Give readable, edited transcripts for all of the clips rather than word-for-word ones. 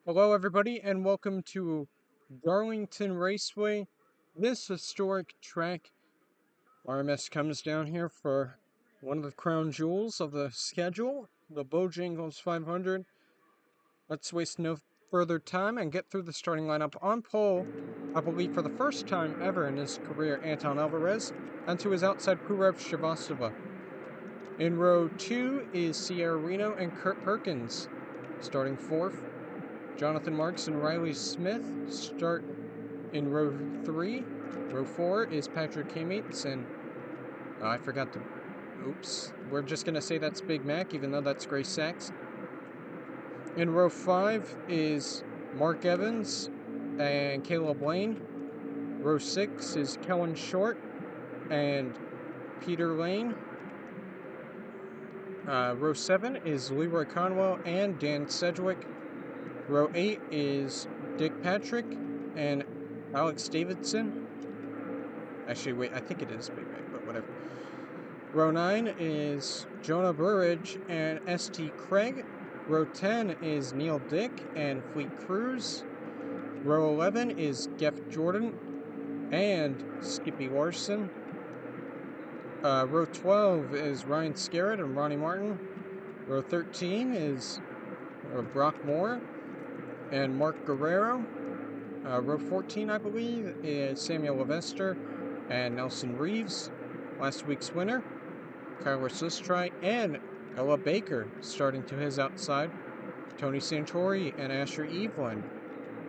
Hello, everybody, and welcome to Darlington Raceway. This historic track, RMS comes down here for one of the crown jewels of the schedule, the Bojangles 500. Let's waste no further time and get through the starting lineup. On pole, I believe for the first time ever in his career, Anton Alvarez, and to his outside Purev Shrivastava. In row 2 is Sierra Reno and Kurt Perkins, starting 4th. Jonathan Marks and Riley Smith start in row 3. Row 4 is Patrick Kamates and I forgot to... Oops. We're just going to say that's Big Mac, even though that's Grace Sachs. In row 5 is Mark Evans and Caleb Lane. Row 6 is Kellen Short and Peter Lane. Row 7 is Leroy Conwell and Dan Sedgwick. Row 8 is Dick Patrick and Alex Davidson. Actually, wait, I think it is Big Mac, but whatever. Row 9 is Jonah Burridge and S.T. Craig. Row 10 is Neil Dick and Fleet Cruz. Row 11 is Geoff Jordan and Skippy Larson. Row 12 is Ryan Scarrett and Ronnie Martin. Row 13 is Brock Moore and Mark Guerrero. Row 14, I believe, is Samuel Levester and Nelson Reeves. Last week's winner, Kyler Sistri and Ella Baker, starting to his outside. Tony Santori and Asher Evelyn.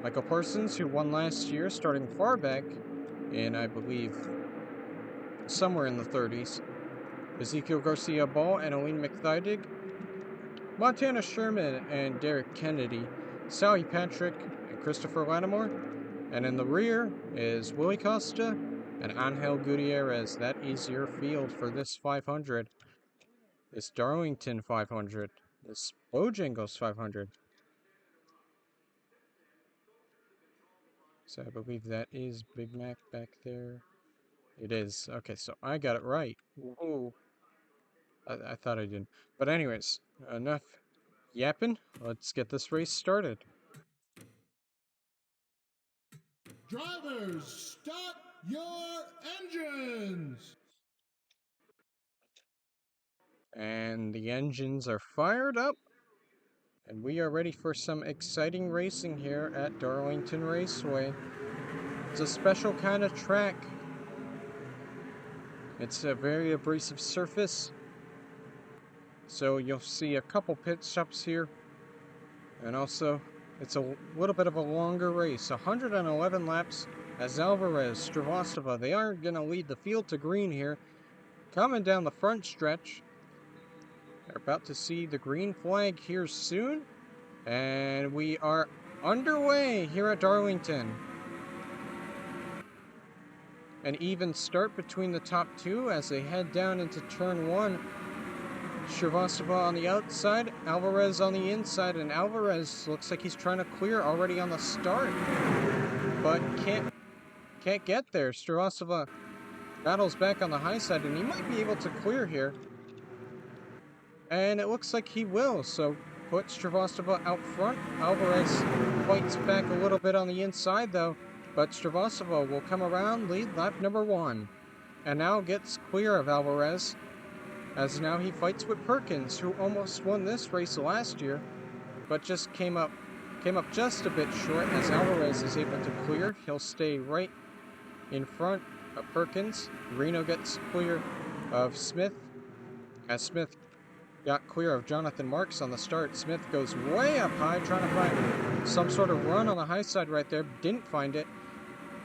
Michael Parsons, who won last year, starting far back in, I believe, somewhere in the 30s. Ezekiel Garcia Ball and Aline McThydig. Montana Sherman and Derek Kennedy. Sally Patrick and Christopher Lattimore. And in the rear is Willie Costa and Angel Gutierrez. That is your field for this 500. This Darlington 500. This Bojangles 500. So I believe that is Big Mac back there. It is. Okay, so I got it right. Whoa. I thought I didn't. But anyways, enough yapping. Let's get this race started. Drivers, start your engines! And the engines are fired up. And we are ready for some exciting racing here at Darlington Raceway. It's a special kind of track. It's a very abrasive surface. So you'll see a couple pit stops here. And also, it's a little bit of a longer race. 111 laps as Alvarez, Shrivastava, they aren't going to lead the field to green here. Coming down the front stretch. They're about to see the green flag here soon. And we are underway here at Darlington. An even start between the top two as they head down into turn 1. Shrivastava on the outside, Alvarez on the inside, and Alvarez looks like he's trying to clear already on the start, but can't get there. Shrivastava battles back on the high side, and he might be able to clear here. And it looks like he will, so put Shrivastava out front. Alvarez fights back a little bit on the inside, though, but Shrivastava will come around, lead lap number 1, and now gets clear of Alvarez, as now he fights with Perkins, who almost won this race last year, but just came up just a bit short as Alvarez is able to clear. He'll stay right in front of Perkins. Reno gets clear of Smith, as Smith got clear of Jonathan Marks on the start. Smith goes way up high, trying to find some sort of run on the high side right there. Didn't find it.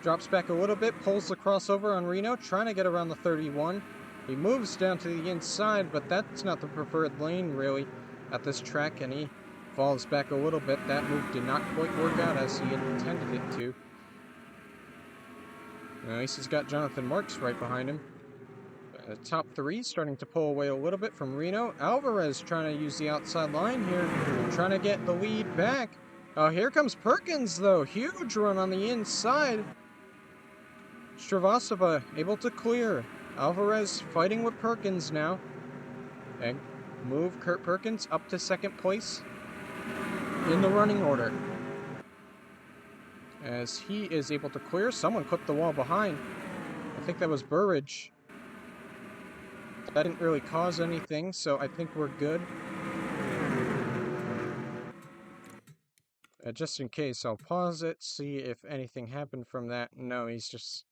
Drops back a little bit, pulls the crossover on Reno, trying to get around the 31. He moves down to the inside, but that's not the preferred lane, really, at this track, and he falls back a little bit. That move did not quite work out as he intended it to. Nice, he's got Jonathan Marks right behind him. Top 3 starting to pull away a little bit from Reno. Alvarez trying to use the outside line here, trying to get the lead back. Oh, here comes Perkins, though. Huge run on the inside. Shrivastava able to clear. Alvarez fighting with Perkins now. And move Kurt Perkins up to second place in the running order. as he is able to clear. Someone clipped the wall behind. I think that was Burridge. That didn't really cause anything, so I think we're good. Just in case, I'll pause it, see if anything happened from that. No, he's just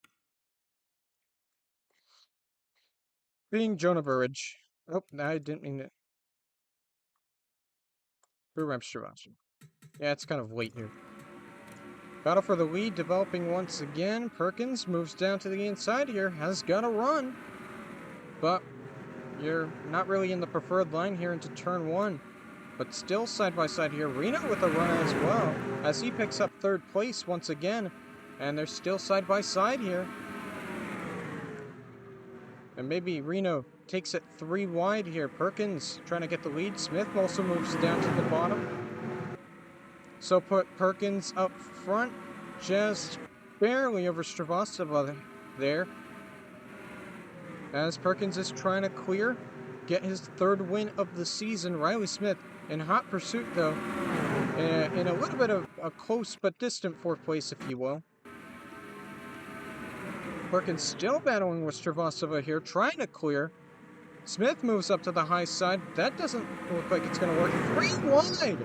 being Jonah Burridge. Oh, I didn't mean to. Yeah, it's kind of late here. Battle for the lead developing once again. Perkins moves down to the inside here, has got a run. But you're not really in the preferred line here into turn one. But still side by side here. Reno with a run as well, as he picks up third place once again. And they're still side by side here. And maybe Reno takes it 3 wide here. Perkins trying to get the lead. Smith also moves down to the bottom. So put Perkins up front, just barely over Stravostova there. As Perkins is trying to clear, get his 3rd win of the season. Riley Smith in hot pursuit though, in a little bit of a close but distant 4th place, if you will. Perkins still battling with Stravostova here, trying to clear. Smith moves up to the high side. That doesn't look like it's going to work. 3 wide!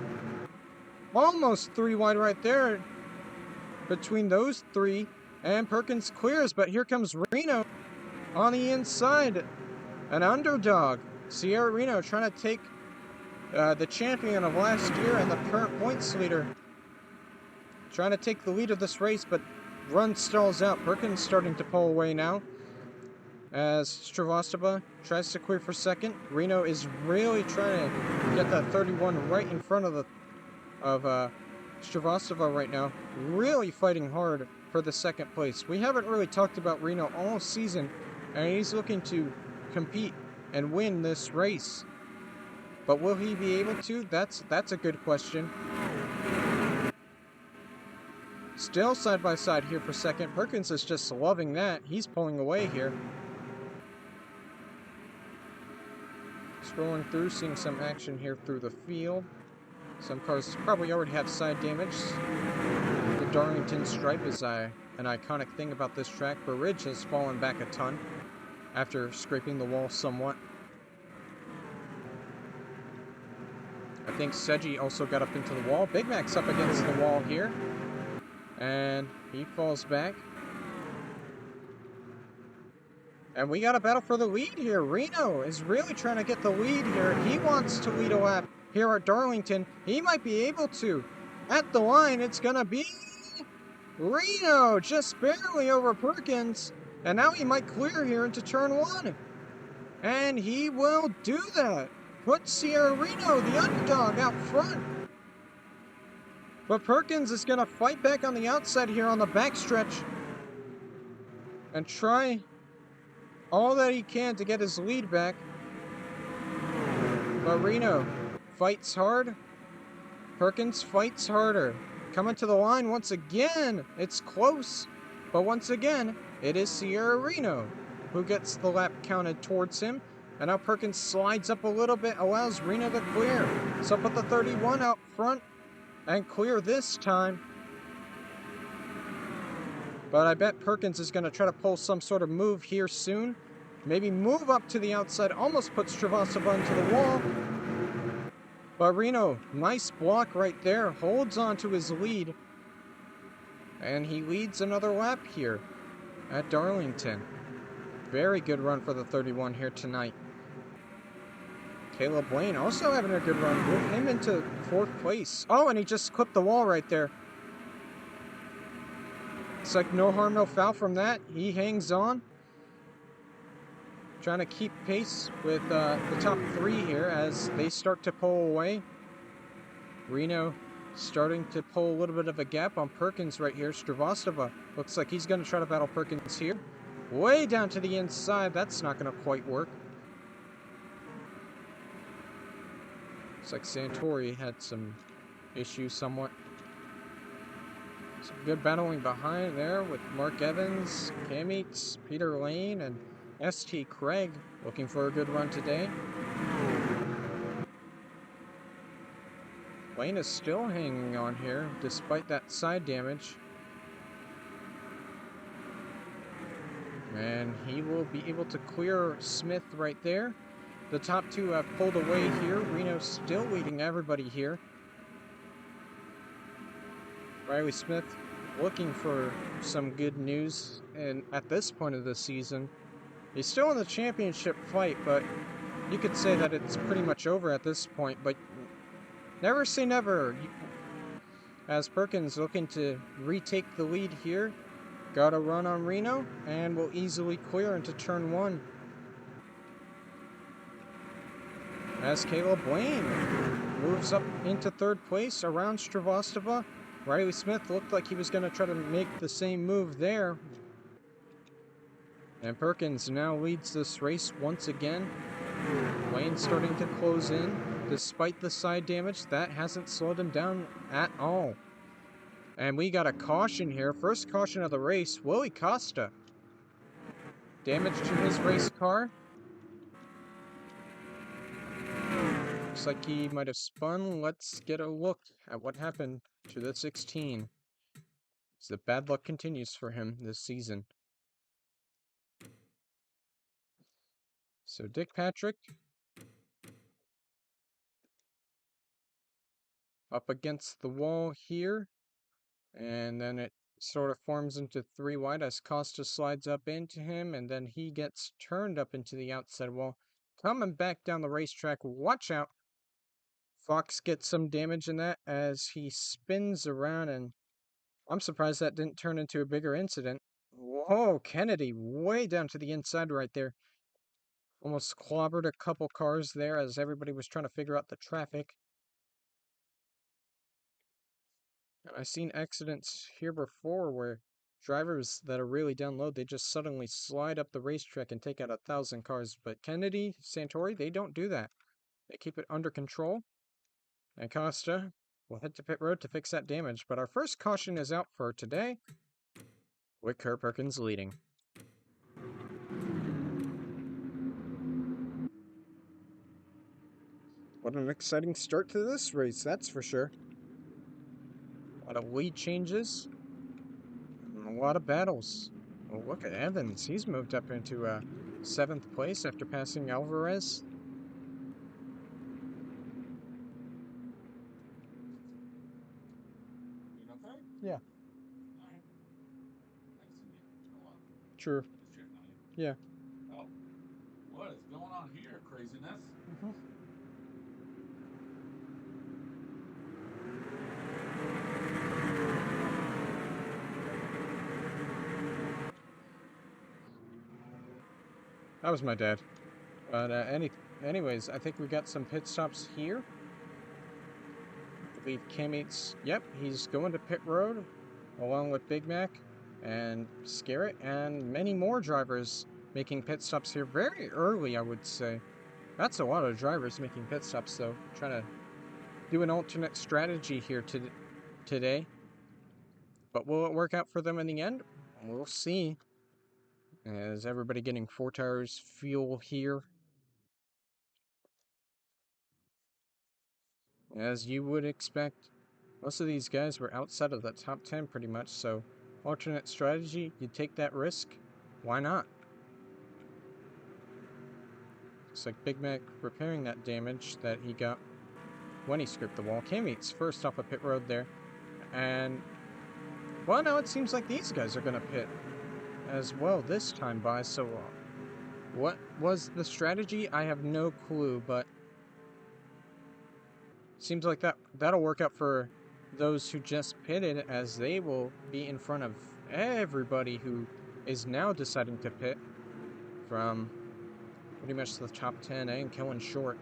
Almost 3 wide right there between those 3. And Perkins clears, but here comes Reno on the inside. An underdog. Sierra Reno trying to take the champion of last year and the current points leader. Trying to take the lead of this race, but run stalls out. Perkins starting to pull away now, as Stravostova tries to clear for 2nd. Reno is really trying to get that 31 right in front of Stravostova right now. Really fighting hard for the 2nd place. We haven't really talked about Reno all season, and he's looking to compete and win this race. But will he be able to? That's a good question. Still side by side here for 2nd. Perkins is just loving that. He's pulling away here. Scrolling through, seeing some action here through the field. Some cars probably already have side damage. The Darlington stripe is an iconic thing about this track. Burridge has fallen back a ton after scraping the wall somewhat. I think Seji also got up into the wall. Big Mac's up against the wall here. And he falls back. And we got a battle for the lead here. Reno is really trying to get the lead here. He wants to lead a lap here at Darlington. He might be able to. At the line, it's going to be Reno, just barely over Perkins. And now he might clear here into turn 1. And he will do that. Put Sierra Reno, the underdog, out front. But Perkins is going to fight back on the outside here on the backstretch and try all that he can to get his lead back. But Reno fights hard. Perkins fights harder. Coming to the line once again. It's close. But once again, it is Sierra Reno who gets the lap counted towards him. And now Perkins slides up a little bit, allows Reno to clear. So put the 31 out front and clear this time. But I bet Perkins is going to try to pull some sort of move here soon. Maybe move up to the outside, almost puts Stravostova into the wall. But Reno, nice block right there, holds on to his lead. And he leads another lap here at Darlington. Very good run for the 31 here tonight. Caleb Lane also having a good run. Move him into 4th place. Oh, and he just clipped the wall right there. It's like no harm, no foul from that. He hangs on. Trying to keep pace with the top 3 here as they start to pull away. Reno starting to pull a little bit of a gap on Perkins right here. Stravostova looks like he's going to try to battle Perkins here. Way down to the inside. That's not going to quite work. Looks like Santori had some issues somewhat. Some good battling behind there with Mark Evans, Cam Eats, Peter Lane, and ST Craig looking for a good run today. Lane is still hanging on here despite that side damage. And he will be able to clear Smith right there. The top two have pulled away here. Reno's still leading everybody here. Riley Smith looking for some good news, and at this point of the season, he's still in the championship fight, but you could say that it's pretty much over at this point, but never say never. As Perkins looking to retake the lead here, got a run on Reno, and will easily clear into turn one. As Caleb Blaine moves up into third place around Stravostova. Riley Smith looked like he was going to try to make the same move there. And Perkins now leads this race once again. Blaine starting to close in. Despite the side damage, that hasn't slowed him down at all. And we got a caution here. First caution of the race, Willie Costa. Damage to his race car. Looks like he might have spun. Let's get a look at what happened to the 16. So the bad luck continues for him this season. So Dick Patrick up against the wall here, and then it sort of forms into three wide as Costa slides up into him, and then he gets turned up into the outside wall. Coming back down the racetrack, watch out. Fox gets some damage in that as he spins around, and I'm surprised that didn't turn into a bigger incident. Whoa, Kennedy way down to the inside right there. Almost clobbered a couple cars there as everybody was trying to figure out the traffic. I've seen accidents here before where drivers that are really down low, they just suddenly slide up the racetrack and take out 1,000 cars. But Kennedy, Santori, they don't do that. They keep it under control. And Costa will head to pit road to fix that damage. But our first caution is out for today, with Kurt Perkins leading. What an exciting start to this race, that's for sure. A lot of lead changes. A lot of battles. Oh, look at Evans. He's moved up into 7th place after passing Alvarez. Yeah. True. Yeah. Oh, what is going on here? Craziness. That was my dad. But anyways, I think we got some pit stops here. I believe Cam yep, he's going to pit road along with Big Mac and Scarrett and many more drivers making pit stops here very early, I would say. That's a lot of drivers making pit stops, though. Trying to do an alternate strategy here today. But will it work out for them in the end? We'll see. Is everybody getting 4 tires fuel here? As you would expect, most of these guys were outside of the top 10 pretty much, so alternate strategy, you take that risk, why not? Looks like Big Mac repairing that damage that he got when he scraped the wall. Cam first off a pit road there, and well, now it seems like these guys are gonna pit as well this time by, so what was the strategy? I have no clue, but seems like that'll work out for those who just pitted, as they will be in front of everybody who is now deciding to pit from pretty much the top 10 and Kellen Short.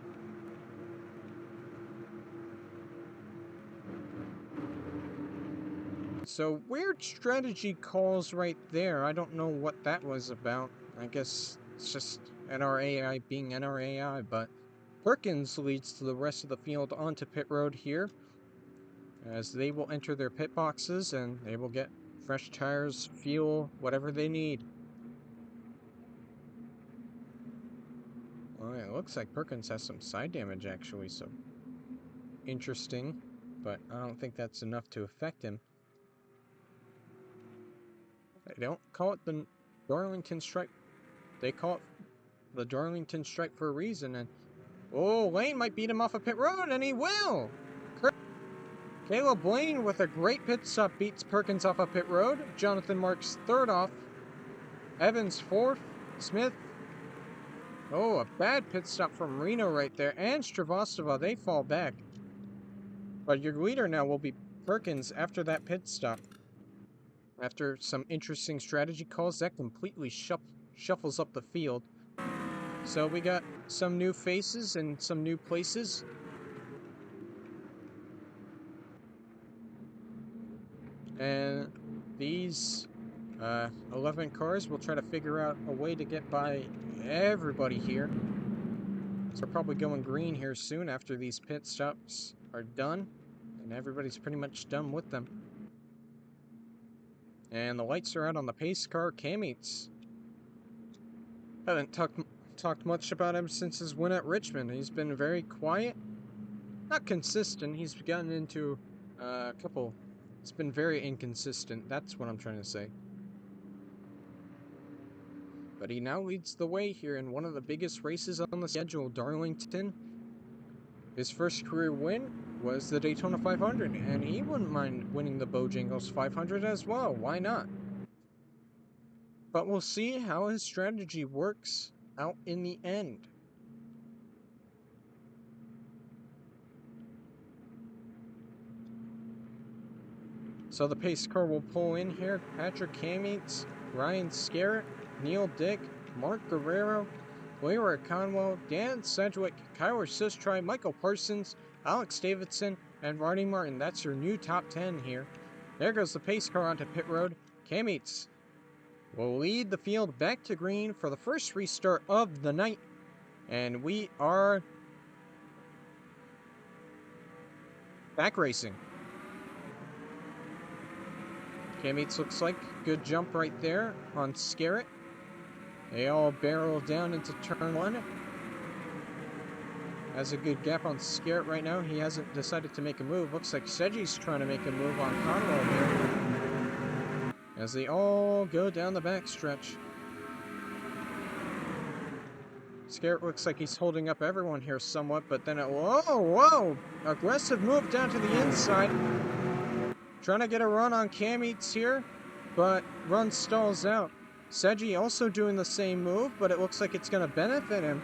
So weird strategy calls right there. I don't know what that was about. I guess it's just NRAI being NRAI, but Perkins leads to the rest of the field onto pit road here, as they will enter their pit boxes and they will get fresh tires, fuel, whatever they need. Well, it looks like Perkins has some side damage actually, so interesting, but I don't think that's enough to affect him. They don't call it the Darlington strike. They call it the Darlington strike for a reason, and oh, Lane might beat him off a pit road, and he will! Caleb Lane with a great pit stop beats Perkins off a pit road. Jonathan Marks third off. Evans fourth. Smith. Oh, a bad pit stop from Reno right there. And Stravostova, they fall back. But your leader now will be Perkins after that pit stop. After some interesting strategy calls, that completely shuffles up the field. So we got some new faces and some new places. And these 11 cars will try to figure out a way to get by everybody here. So we're probably going green here soon after these pit stops are done. And everybody's pretty much done with them. And the lights are out on the pace car. Cameats. Haven't talked much about him since his win at Richmond. He's been very quiet. Not consistent. He's gotten into a couple... It's been very inconsistent. That's what I'm trying to say. But he now leads the way here in one of the biggest races on the schedule, Darlington. His first career win was the Daytona 500, and he wouldn't mind winning the Bojangles 500 as well. Why not? But we'll see how his strategy works out in the end. So the pace car will pull in here. Patrick Cameats, Ryan Scarrett, Neil Dick, Mark Guerrero, Leroy Conwell, Dan Sedgwick, Kyler Sistry, Michael Parsons, Alex Davidson, and Ronnie Martin. That's your new top 10 here. There goes the pace car onto pit road. Cameats will lead the field back to green for the first restart of the night. And we are back racing. Cameats looks like good jump right there on Scarrett. They all barrel down into turn one. Has a good gap on Scarrett right now. He hasn't decided to make a move. Looks like Sedgy's trying to make a move on Conwell here. As they all go down the backstretch. Scarrett looks like he's holding up everyone here somewhat, but then whoa! Aggressive move down to the inside. Trying to get a run on Cameats here, but run stalls out. Sedgy also doing the same move, but it looks like it's going to benefit him.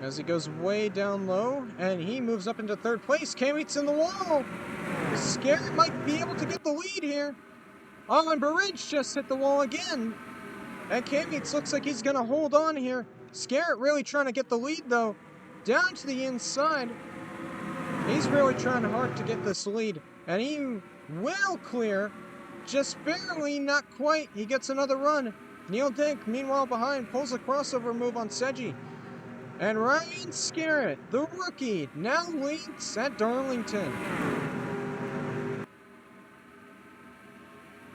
As he goes way down low, and he moves up into third place. Cameats in the wall. Scarrett might be able to get the lead here. Oh, and Burridge just hit the wall again. And Cameats looks like he's going to hold on here. Scarrett really trying to get the lead, though. Down to the inside. He's really trying hard to get this lead. And he will clear. Just barely, not quite. He gets another run. Neil Dick, meanwhile behind, pulls a crossover move on Sedgy. And Ryan Scarrett, the rookie, now leads at Darlington.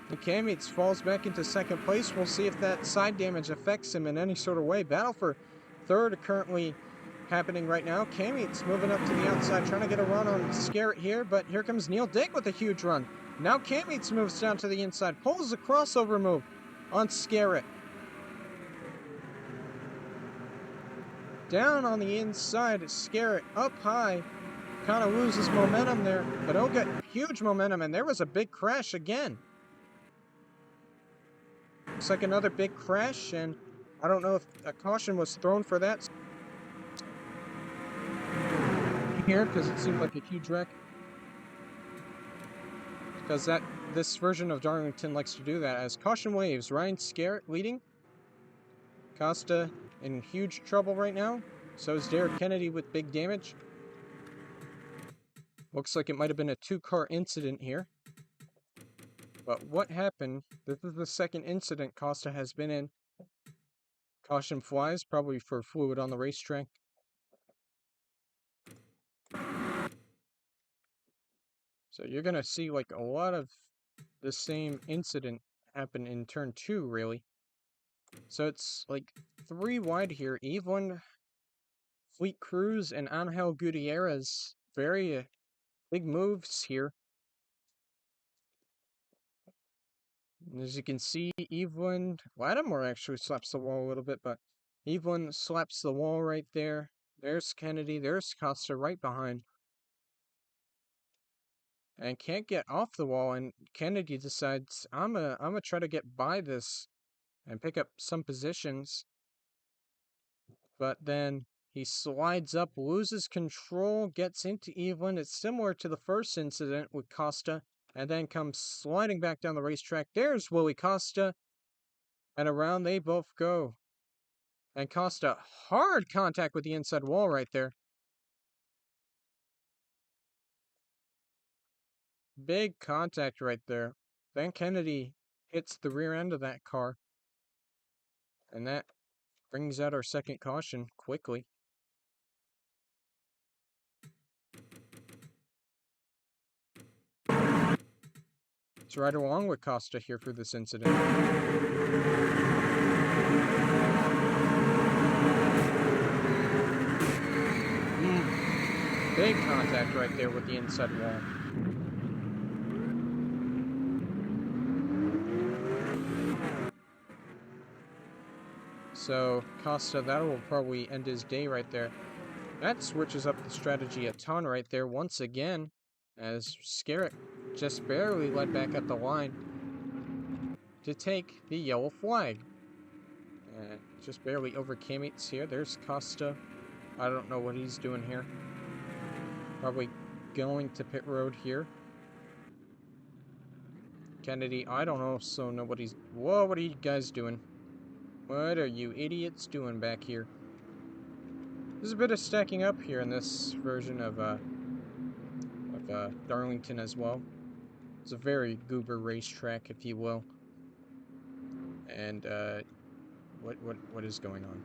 And Cameats falls back into second place. We'll see if that side damage affects him in any sort of way. Battle for third currently happening right now. Cameats moving up to the outside, trying to get a run on Scarrett here, but here comes Neil Dick with a huge run. Now Cameats moves down to the inside, pulls a crossover move on Scarrett. Down on the inside, Scarrett up high, kind of loses momentum there, but he'll get huge momentum, and there was a big crash again. Looks like another big crash, and I don't know if a caution was thrown for that here, because it seemed like a huge wreck. Because this version of Darlington likes to do that. As caution waves, Ryan Scarrett leading. Costa in huge trouble right now. So is Derek Kennedy with big damage. Looks like it might have been a two-car incident here. But what happened? This is the second incident Costa has been in. Caution flies, probably for fluid on the racetrack. So you're going to see like a lot of the same incident happen in turn 2, really. So it's like 3 wide here. Evelyn, Fleet Cruz, and Angel Gutierrez. Very big moves here. And as you can see, Evelyn Lattimore actually slaps the wall a little bit, but Evelyn slaps the wall right there. There's Kennedy, there's Costa right behind. And can't get off the wall, and Kennedy decides, I'm gonna try to get by this and pick up some positions. But then he slides up, loses control, gets into Evelyn. It's similar to the first incident with Costa, and then comes sliding back down the racetrack. There's Willie Costa, and around they both go. And Costa, hard contact with the inside wall right there. Big contact right there. Then Kennedy hits the rear end of that car. And that brings out our second caution quickly. It's right along with Costa here for this incident. Big contact right there with the inside wall. So Costa, that will probably end his day right there. That switches up the strategy a ton right there once again, as Scarrett just barely led back at the line to take the yellow flag. And just barely over K-mates here. There's Costa. I don't know what he's doing here. Probably going to pit road here. Kennedy, I don't also know what he's... Whoa, what are you guys doing? What are you idiots doing back here? There's a bit of stacking up here in this version of Darlington as well. It's a very goober racetrack, if you will. And what is going on?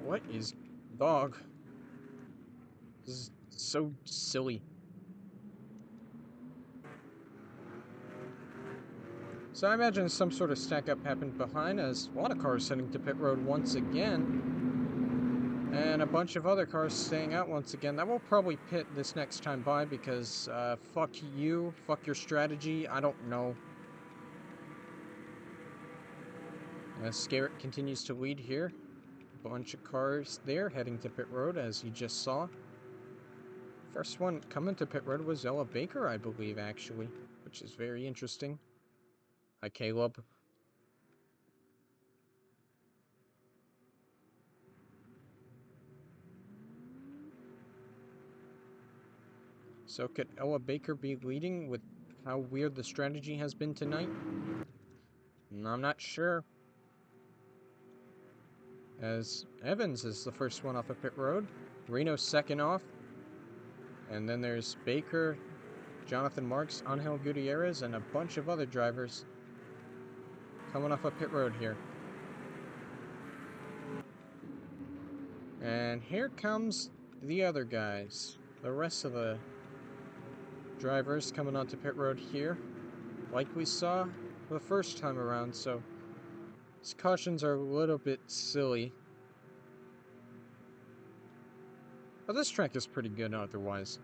What is dog? This is so silly. So I imagine some sort of stack up happened behind as a lot of cars heading to pit road once again. And a bunch of other cars staying out once again. That will probably pit this next time by because, fuck you, fuck your strategy, I don't know. Scarrett continues to lead here. A bunch of cars there heading to pit road, as you just saw. First one coming to pit road was Ella Baker, I believe, actually, which is very interesting. Hi, Caleb. So could Ella Baker be leading with how weird the strategy has been tonight? I'm not sure. As Evans is the first one off of pit road. Reno's second off. And then there's Baker, Jonathan Marks, Angel Gutierrez, and a bunch of other drivers coming off of pit road here. And here comes the other guys. The rest of the drivers coming onto pit road here, like we saw the first time around, so these cautions are a little bit silly. But this track is pretty good otherwise.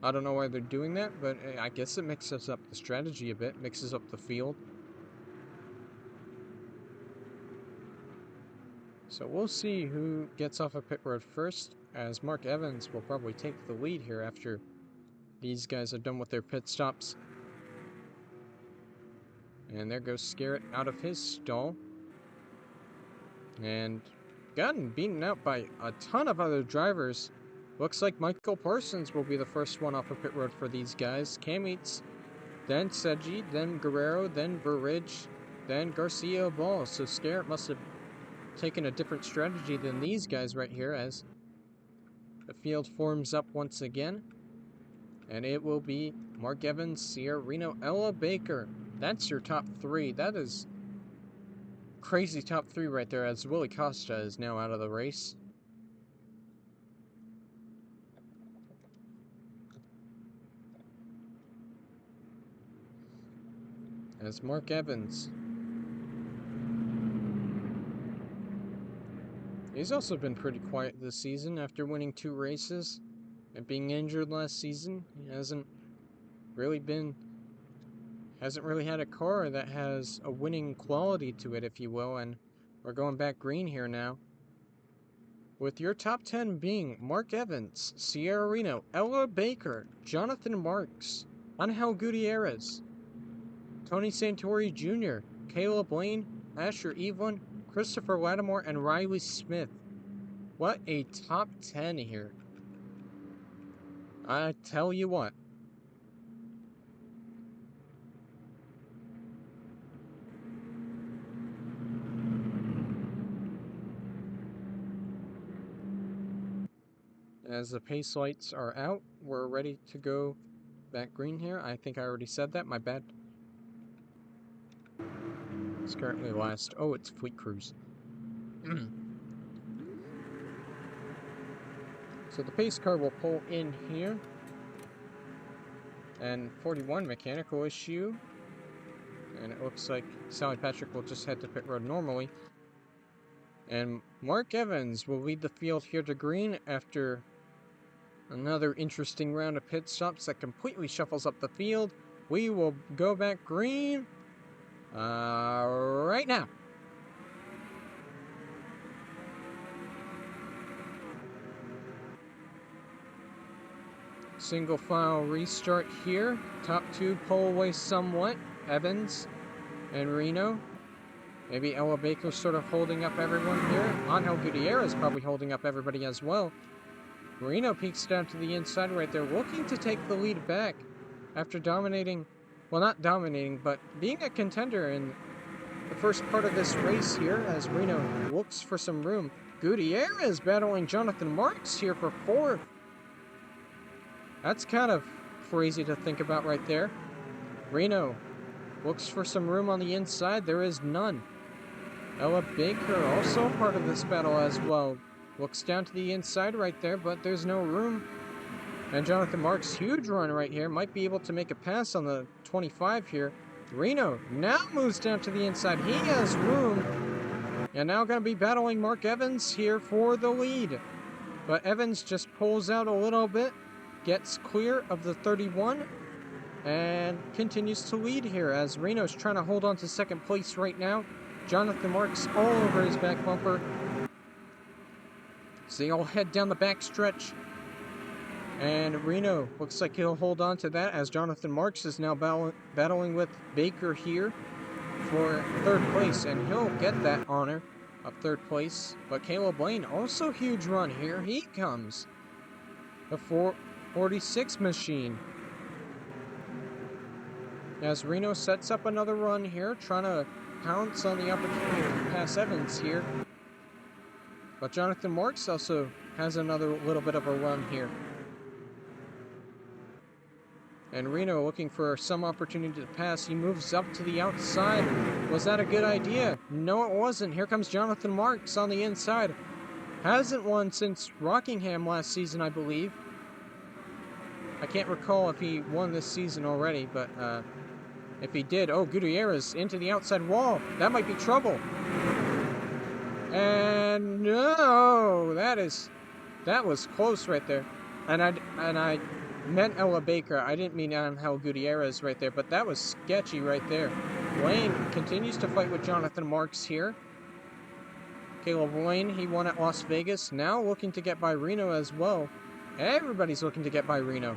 I don't know why they're doing that, but I guess it mixes up the strategy a bit, mixes up the field. So we'll see who gets off of pit road first, as Mark Evans will probably take the lead here after these guys are done with their pit stops. And there goes Scarrett out of his stall. And gotten beaten out by a ton of other drivers. Looks like Michael Parsons will be the first one off of pit road for these guys. K-mates, then Seji, then Guerrero, then Burridge, then Garcia Ball. So Scarrett must have taken a different strategy than these guys right here as the field forms up once again. And it will be Mark Evans, Sierra Reno, Ella Baker. That's your top three. That is crazy top three right there, as Willie Costa is now out of the race. As Mark Evans. He's also been pretty quiet this season after winning 2 races and being injured last season. He hasn't hasn't really had a car that has a winning quality to it, if you will, and we're going back green here now. With your top 10 being Mark Evans, Sierra Reno, Ella Baker, Jonathan Marks, Angel Gutierrez, Tony Santori Jr., Caleb Lane, Asher Evelyn, Christopher Lattimore, and Riley Smith. What a top 10 here. I tell you what. As the pace lights are out, we're ready to go back green here. I think I already said that, my bad. It's currently last. Oh, it's Fleet Cruise. So the pace car will pull in here. And 41 mechanical issue. And it looks like Sally Patrick will just head to pit road normally. And Mark Evans will lead the field here to green after another interesting round of pit stops that completely shuffles up the field. We will go back green right now. Single file restart here. Top two pull away somewhat. Evans and Reno. Maybe Ella Baker sort of holding up everyone here. Angel Gutierrez probably holding up everybody as well. Reno peeks down to the inside right there, looking to take the lead back after dominating, well, not dominating, but being a contender in the first part of this race here as Reno looks for some room. Gutierrez battling Jonathan Marks here for fourth. That's kind of crazy to think about right there. Reno looks for some room on the inside. There is none. Ella Baker also part of this battle as well. Looks down to the inside right there, but there's no room. And Jonathan Marks, huge run right here. Might be able to make a pass on the 25 here. Reno now moves down to the inside. He has room. And now going to be battling Mark Evans here for the lead. But Evans just pulls out a little bit. Gets clear of the 31. And continues to lead here as Reno's trying to hold on to second place right now. Jonathan Marks all over his back bumper. So they all head down the back stretch. And Reno looks like he'll hold on to that as Jonathan Marks is now battling with Baker here for third place. And he'll get that honor of third place. But Caleb Lane, also huge run here. He comes. The 446 machine. As Reno sets up another run here, trying to pounce on the opportunity to pass Evans here. But Jonathan Marks also has another little bit of a run here. And Reno looking for some opportunity to pass. He moves up to the outside. Was that a good idea? No, it wasn't. Here comes Jonathan Marks on the inside. Hasn't won since Rockingham last season, I believe. I can't recall if he won this season already, but if he did, oh, Gutierrez into the outside wall. That might be trouble. And no, that was close right there. And I meant Ella Baker. I didn't mean Angel Gutierrez right there, but that was sketchy right there. Lane continues to fight with Jonathan Marks here. Caleb Lane, he won at Las Vegas. Now looking to get by Reno as well. Everybody's looking to get by Reno.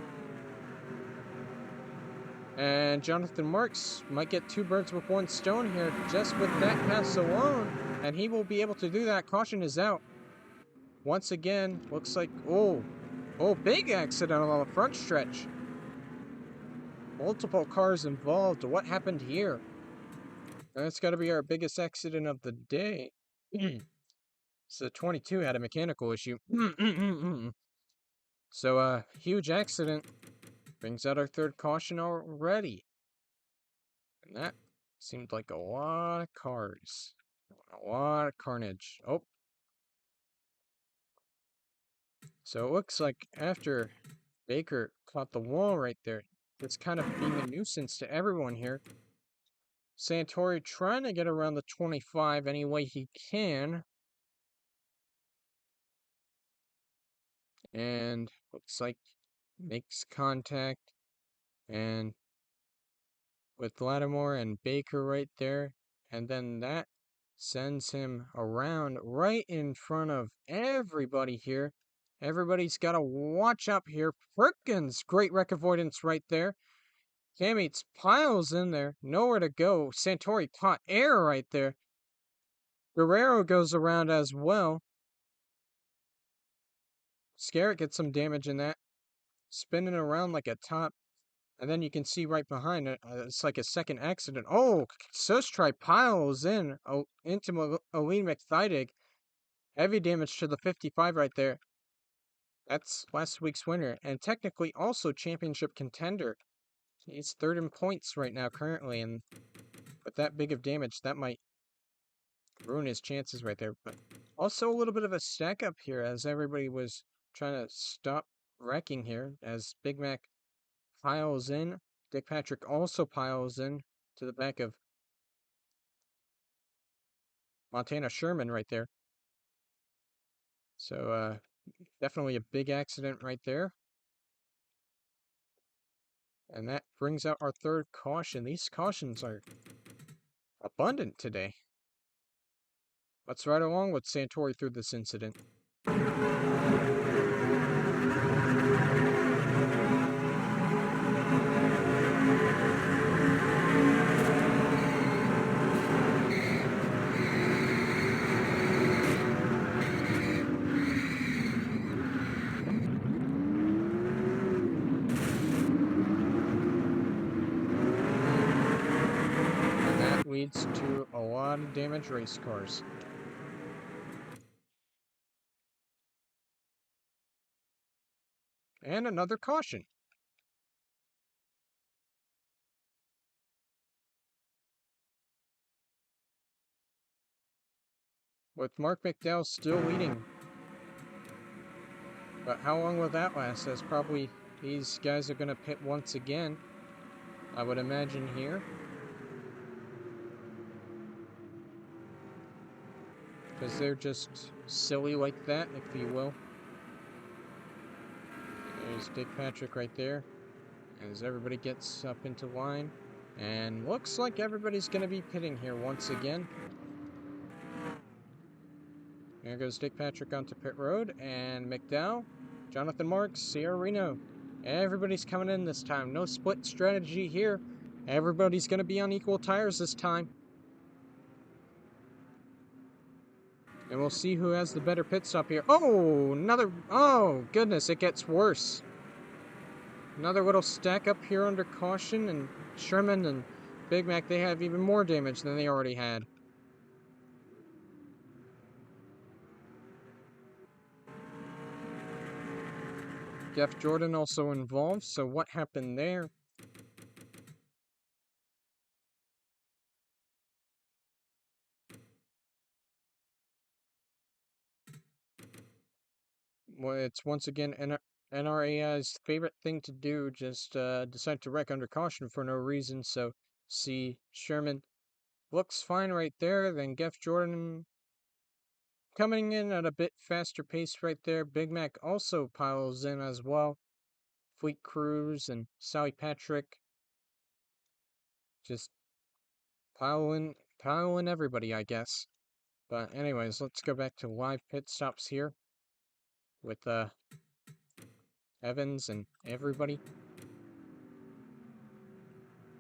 And Jonathan Marks might get two birds with one stone here just with that pass alone. And he will be able to do that. Caution is out. Once again, looks like, oh, big accident on the front stretch. Multiple cars involved. What happened here? That's got to be our biggest accident of the day. So 22 had a mechanical issue. So, huge accident. Brings out our third caution already. And that seemed like a lot of cars. A lot of carnage. Oh. So it looks like after Baker caught the wall right there, it's kind of being a nuisance to everyone here. Santori trying to get around the 25 any way he can. And looks like makes contact. And with Lattimore and Baker right there, and then that sends him around right in front of everybody here. Everybody's got to watch up here. Perkins, great wreck avoidance right there. Cameats piles in there, nowhere to go. Santori caught air right there. Guerrero goes around as well. Scarrett gets some damage in that. Spinning around like a top. And then you can see right behind it, it's like a second accident. Oh, Sostri piles in into Aline McThydig. Heavy damage to the 55 right there. That's last week's winner, and technically also championship contender. He's third in points right now currently, and with that big of damage, that might ruin his chances right there. But also a little bit of a stack up here as everybody was trying to stop wrecking here as Big Mac piles in. Dick Patrick also piles in to the back of Montana Sherman right there. So definitely a big accident right there. And that brings out our third caution. These cautions are abundant today. Let's ride along with Santori through this incident. And that leads to a lot of damaged race cars. And another caution. With Mark McDowell still leading. But how long will that last? As probably these guys are going to pit once again, I would imagine here. Because they're just silly like that, if you will. There's Dick Patrick right there. As everybody gets up into line. And looks like everybody's going to be pitting here once again. There goes Dick Patrick onto pit road. And McDowell, Jonathan Marks, Sierra Reno. Everybody's coming in this time. No split strategy here. Everybody's going to be on equal tires this time. And we'll see who has the better pit stop here. Oh, oh, goodness, it gets worse. Another little stack up here under caution, and Sherman and Big Mac, they have even more damage than they already had. Jeff Jordan also involved, so what happened there? Well, it's once again NRAI's favorite thing to do, just decide to wreck under caution for no reason, so see Sherman looks fine right there, then Jeff Jordan coming in at a bit faster pace right there. Big Mac also piles in as well. Fleet Cruz and Sally Patrick just pile in everybody, I guess. But anyways, let's go back to live pit stops here with Evans and everybody.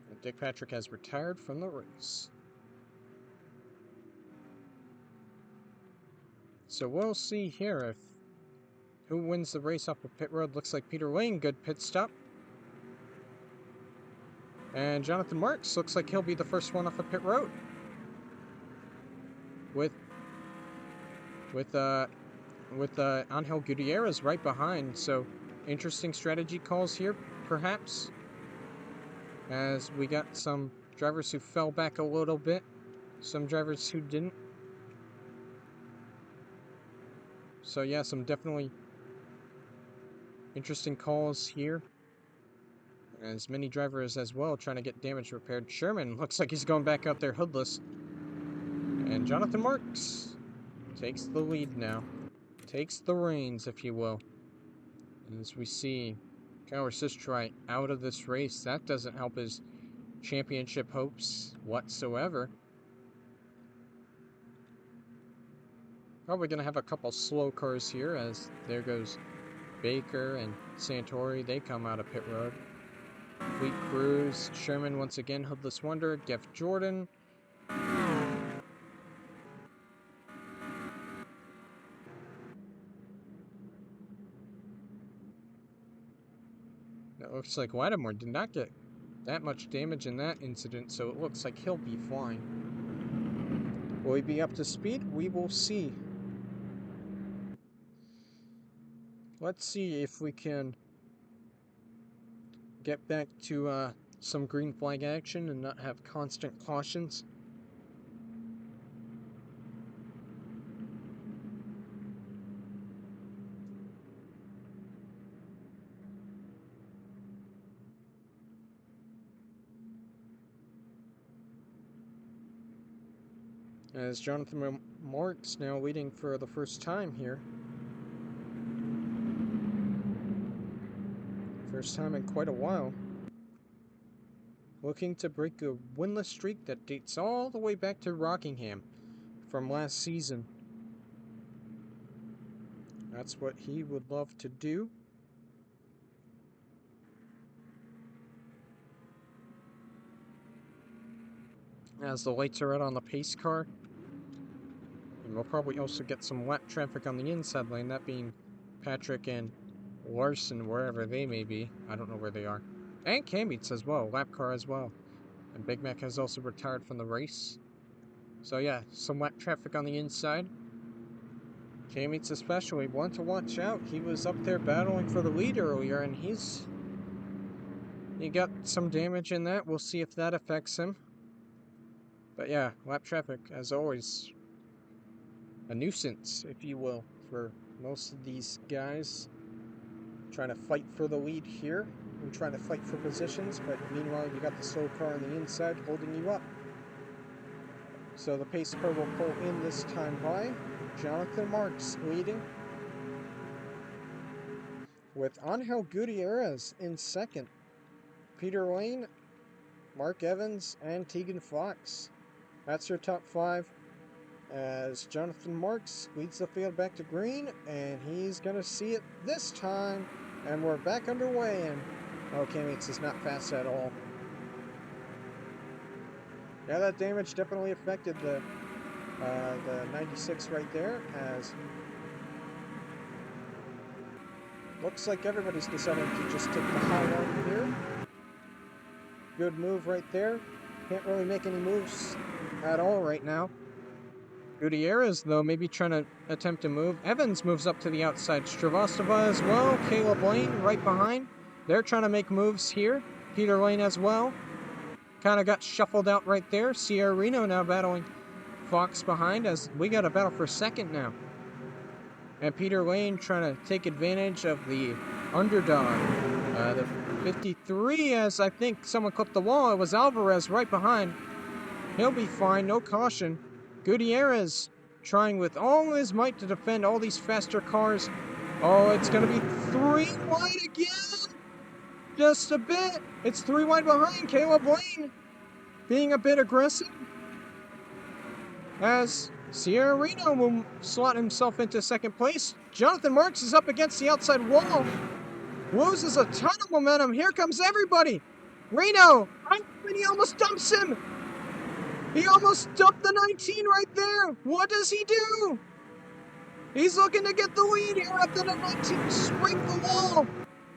And Dick Patrick has retired from the race. So we'll see here if who wins the race off of pit road. Looks like Peter Lane, good pit stop. And Jonathan Marks looks like he'll be the first one off of pit road. With Angel Gutierrez right behind, so interesting strategy calls here, perhaps. As we got some drivers who fell back a little bit, some drivers who didn't. So yeah, some definitely interesting calls here. As many drivers as well trying to get damage repaired. Sherman looks like he's going back out there hoodless. And Jonathan Marks takes the lead now. Takes the reins, if you will. As we see Kyle Sistrite out of this race. That doesn't help his championship hopes whatsoever. Probably going to have a couple slow cars here, as there goes Baker and Santori. They come out of pit road. Fleet Cruz, Sherman once again, Hoodless Wonder, Geoff Jordan. It looks like Lattimore did not get that much damage in that incident, so it looks like he'll be fine. Will he be up to speed? We will see. Let's see if we can get back to some green flag action and not have constant cautions. As Jonathan Marks now leading for the first time here. First time in quite a while. Looking to break a winless streak that dates all the way back to Rockingham from last season. That's what he would love to do. As the lights are out on the pace car. And we'll probably also get some lap traffic on the inside lane, that being Patrick and Larson, wherever they may be. I don't know where they are. And Cameets as well, lap car as well. And Big Mac has also retired from the race. So yeah, some lap traffic on the inside. Cameets especially, one to watch out. He was up there battling for the lead earlier, and he got some damage in that. We'll see if that affects him. But yeah, lap traffic, as always, a nuisance, if you will, for most of these guys. Trying to fight for the lead here. We're trying to fight for positions, but meanwhile you got the slow car on the inside holding you up. So the pace car will pull in this time by Jonathan Marks leading, with Angel Gutierrez in second. Peter Lane, Mark Evans, and Tegan Fox. That's your top five, as Jonathan Marks leads the field back to green, and he's going to see it this time. And we're back underway, and Cameets is not fast at all. Yeah, that damage definitely affected the 96 right there, as looks like everybody's deciding to just take the high line here. Good move right there. Can't really make any moves at all right now. Gutierrez, though, maybe trying to attempt to move. Evans moves up to the outside. Stravostova as well. Caleb Lane right behind. They're trying to make moves here. Peter Lane as well. Kind of got shuffled out right there. Sierra Reno now battling Fox behind, as we got a battle for second now. And Peter Lane trying to take advantage of the underdog. The 53, as I think someone clipped the wall. It was Alvarez right behind. He'll be fine. No caution. Gutierrez trying with all his might to defend all these faster cars. Oh, it's going to be 3 wide again. Just a bit. It's 3 wide behind. Caleb Lane being a bit aggressive, as Sierra Reno will slot himself into second place. Jonathan Marks is up against the outside wall. Loses a ton of momentum. Here comes everybody. Reno, and he almost dumps him. He almost dumped the 19 right there. What does he do? He's looking to get the lead here after the 19 scraped the wall.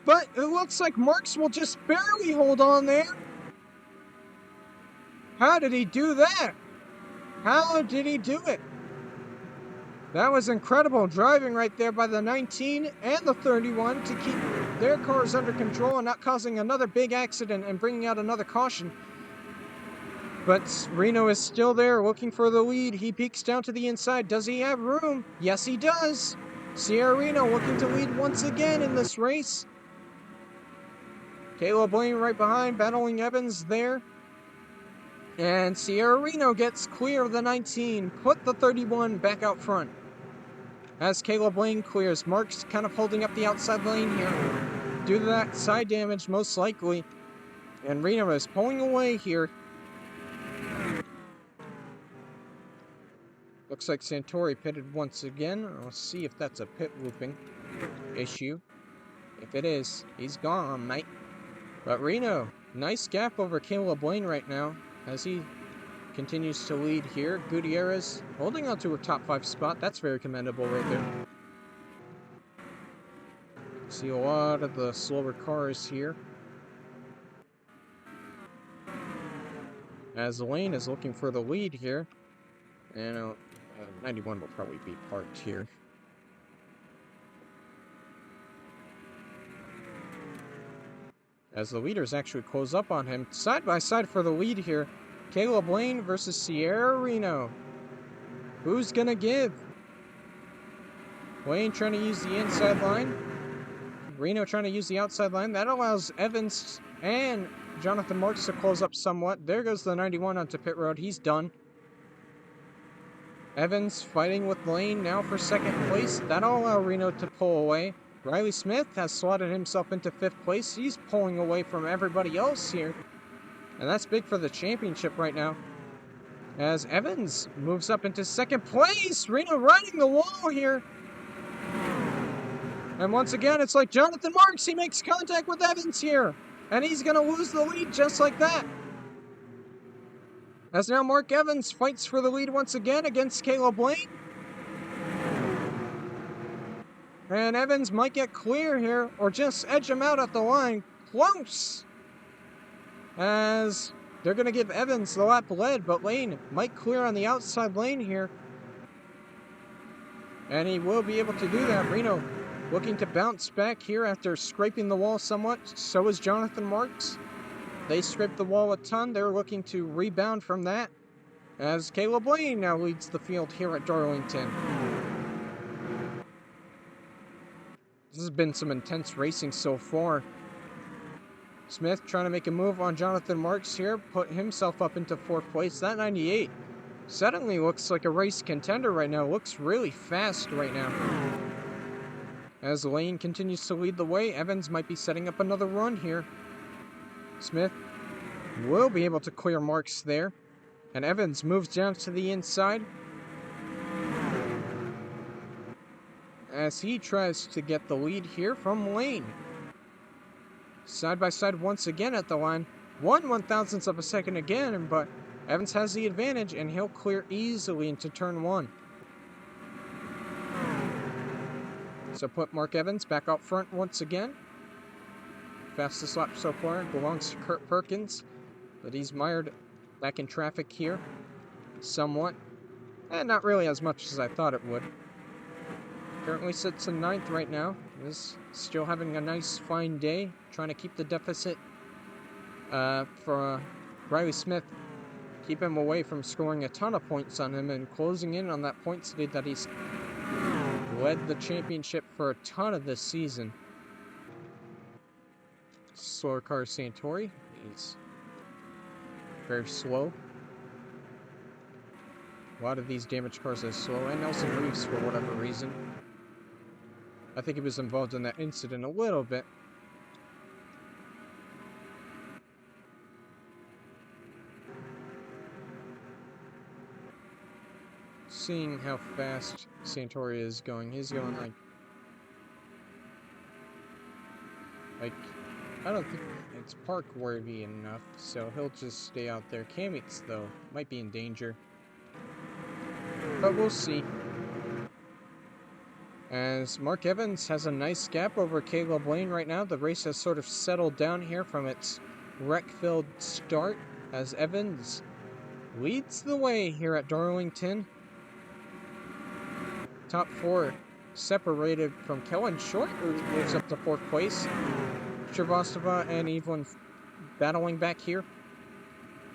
But it looks like Marks will just barely hold on there. How did he do that? How did he do it? That was incredible driving right there by the 19 and the 31 to keep their cars under control and not causing another big accident and bringing out another caution. But Reno is still there looking for the lead. He peeks down to the inside. Does he have room? Yes, he does. Sierra Reno looking to lead once again in this race. Caleb Lane right behind, battling Evans there. And Sierra Reno gets clear of the 19. Put the 31 back out front. As Caleb Lane clears, Mark's kind of holding up the outside lane here. due to that side damage, most likely. And Reno is pulling away here. Looks like Santori pitted once again. I'll see if that's a pit looping issue. If it is, he's gone, mate. But Reno, nice gap over Caleb Lane right now as he continues to lead here. Gutierrez holding on to a top 5 spot. That's very commendable right there. See a lot of the slower cars here. As Lane is looking for the lead here. And 91 will probably be parked here. As the leaders actually close up on him. Side by side for the lead here. Caleb Lane versus Sierra Reno. Who's gonna give? Lane trying to use the inside line. Reno trying to use the outside line. That allows Evans and Jonathan Marks to close up somewhat. There goes the 91 onto pit road. He's done. Evans fighting with Lane now for second place. That'll allow Reno to pull away. Riley Smith has slotted himself into 5th place. He's pulling away from everybody else here. And that's big for the championship right now. As Evans moves up into 2nd place. Reno riding the wall here. And once again, it's like Jonathan Marks. He makes contact with Evans here. And he's going to lose the lead just like that. As now Mark Evans fights for the lead once again against Caleb Lane. And Evans might get clear here, or just edge him out at the line. Close! As they're going to give Evans the lap lead, but Lane might clear on the outside lane here. And he will be able to do that. Reno looking to bounce back here after scraping the wall somewhat. So is Jonathan Marks. They scraped the wall a ton. They're looking to rebound from that. As Caleb Lane now leads the field here at Darlington. This has been some intense racing so far. Smith trying to make a move on Jonathan Marks here. Put himself up into 4th place. That 98 suddenly looks like a race contender right now. Looks really fast right now. As Lane continues to lead the way, Evans might be setting up another run here. Smith will be able to clear Marks there. And Evans moves down to the inside. As he tries to get the lead here from Lane. Side by side once again at the line. 1/1000th of a second again, but Evans has the advantage and he'll clear easily into turn 1. So put Mark Evans back out front once again. Fastest lap so far belongs to Kurt Perkins, but he's mired back in traffic here somewhat. And not really as much as I thought it would. Currently sits in 9th right now. Is still having a nice fine day, trying to keep the deficit for Riley Smith. Keep him away from scoring a ton of points on him and closing in on that points lead that he's led the championship for a ton of this season. Slower car Santori. He's very slow. A lot of these damaged cars are slow. And Nelson Reeves for whatever reason. I think he was involved in that incident a little bit. Seeing how fast Santori is going. He's going like I don't think it's park worthy enough, so he'll just stay out there. Kamix, though, might be in danger. But we'll see. As Mark Evans has a nice gap over Caleb Lane right now. The race has sort of settled down here from its wreck-filled start as Evans leads the way here at Darlington. Top 4 separated from Kellen Short, who moves up to 4th place. Shrivastava and Evelyn battling back here.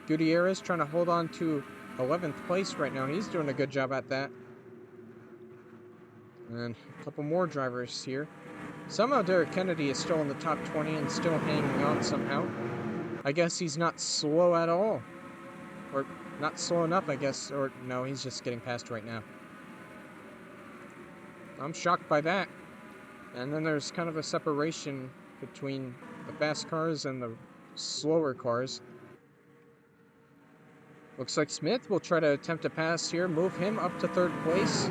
Gutierrez trying to hold on to 11th place right now. He's doing a good job at that. And a couple more drivers here. Somehow Derek Kennedy is still in the top 20 and still hanging on somehow. I guess he's not slow at all. Or not slow enough, I guess. Or no, he's just getting past right now. I'm shocked by that. And then there's kind of a separation between the fast cars and the slower cars. Looks like Smith will try to attempt a pass here, move him up to third place.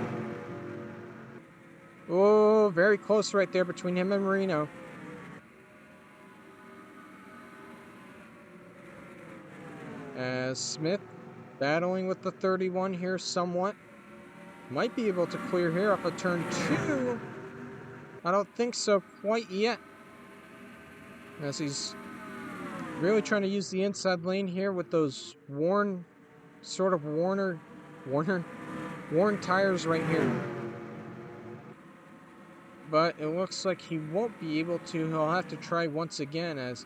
Oh, very close right there between him and Reno. As Smith battling with the 31 here somewhat. Might be able to clear here off of turn 2. I don't think so quite yet. As he's really trying to use the inside lane here with those worn tires right here. But it looks like he won't be able to. He'll have to try once again, as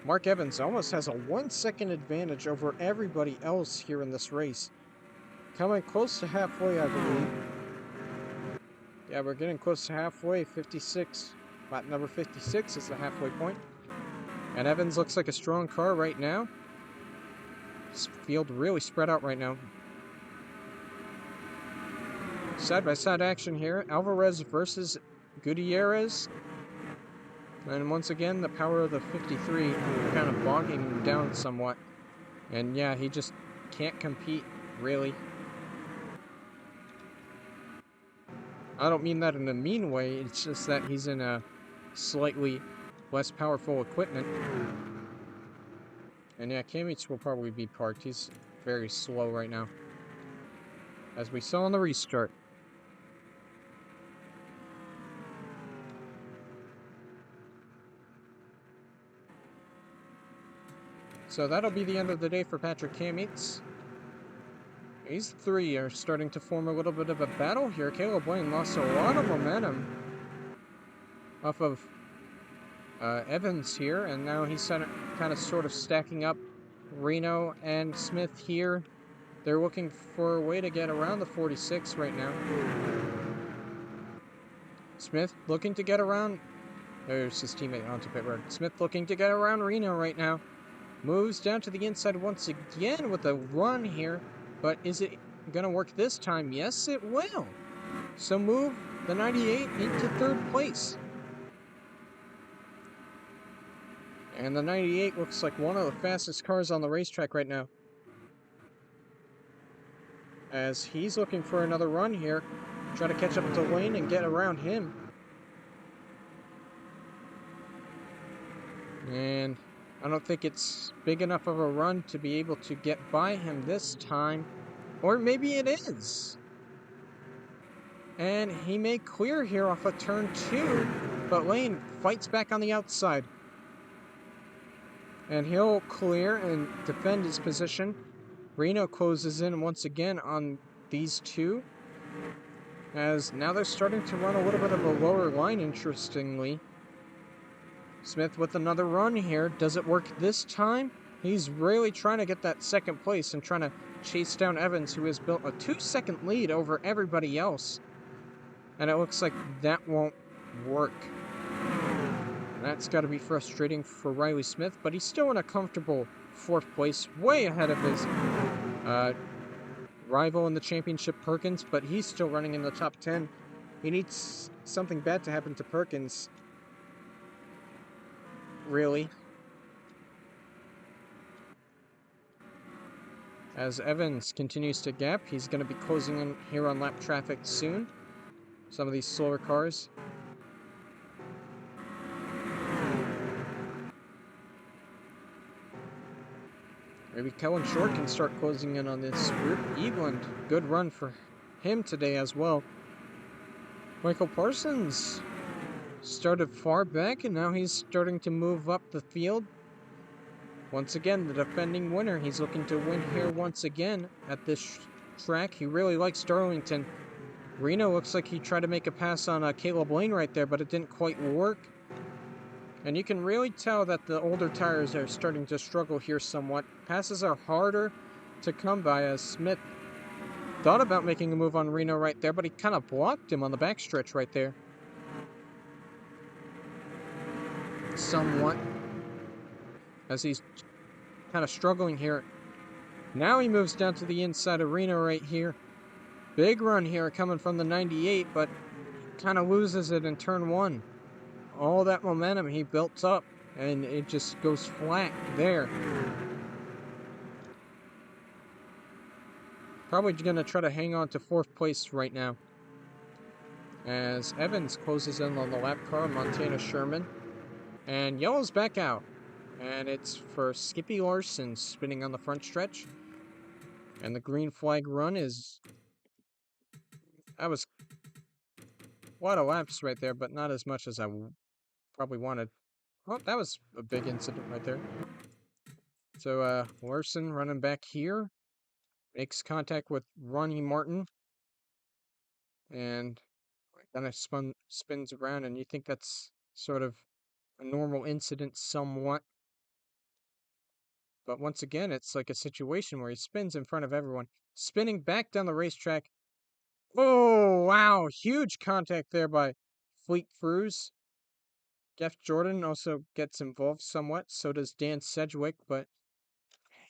Mark Evans almost has a 1 second advantage over everybody else here in this race. Coming close to halfway, I believe. Yeah, we're getting close to halfway. 56. Lap number 56 is the halfway point. And Evans looks like a strong car right now. This field really spread out right now. Side-by-side action here. Alvarez versus Gutierrez. And once again, the power of the 53 kind of bogging him down somewhat. And yeah, he just can't compete, really. I don't mean that in a mean way, it's just that he's in a slightly less powerful equipment. And yeah, K-Meets will probably be parked. He's very slow right now, as we saw on the restart. So that'll be the end of the day for Patrick K-Meets. These three are starting to form a little bit of a battle here. Caleb Lane lost a lot of momentum off of Evans here, and now he's kind of sort of stacking up Reno and Smith here. They're looking for a way to get around the 46 right now. Smith looking to get around. There's his teammate onto pit road. Smith looking to get around Reno right now. Moves down to the inside once again with a run here. But is it going to work this time? Yes, it will. So move the 98 into third place. And the 98 looks like one of the fastest cars on the racetrack right now, as he's looking for another run here. Try to catch up to Lane and get around him. And I don't think it's big enough of a run to be able to get by him this time. Or maybe it is. And he may clear here off of turn 2, but Lane fights back on the outside. And he'll clear and defend his position. Reno closes in once again on these two, as now they're starting to run a little bit of a lower line, interestingly. Smith with another run here. Does it work this time? He's really trying to get that second place and trying to chase down Evans, who has built a 2-second lead over everybody else. And it looks like that won't work. That's got to be frustrating for Riley Smith, but he's still in a comfortable 4th place, way ahead of his rival in the championship, Perkins, but he's still running in the top 10. He needs something bad to happen to Perkins, really. As Evans continues to gap, he's going to be closing in here on lap traffic soon. Some of these slower cars. Maybe Kellen Short can start closing in on this group. Eveland, good run for him today as well. Michael Parsons started far back, and now he's starting to move up the field. Once again, the defending winner. He's looking to win here once again at this track. He really likes Darlington. Reno looks like he tried to make a pass on Caleb Lane right there, but it didn't quite work. And you can really tell that the older tires are starting to struggle here somewhat. Passes are harder to come by, as Smith thought about making a move on Reno right there, but he kind of blocked him on the backstretch right there. Somewhat. As he's kind of struggling here. Now he moves down to the inside of Reno right here. Big run here coming from the 98, but kind of loses it in turn 1. all that momentum he built up, and it just goes flat there. Probably gonna try to hang on to 4th place right now, as Evans closes in on the lap car, Montana Sherman, and yellow's back out, and it's for Skippy Larson spinning on the front stretch, and the green flag run is, that was a lot of laps right there, but not as much as I probably wanted. Well, that was a big incident right there. So Larson running back here, makes contact with Ronnie Martin, and kind of spins around, and you think that's sort of a normal incident somewhat. But once again, it's like a situation where he spins in front of everyone, spinning back down the racetrack. Oh, wow, huge contact there by Fleet Cruz. Jeff Jordan also gets involved somewhat, so does Dan Sedgwick, but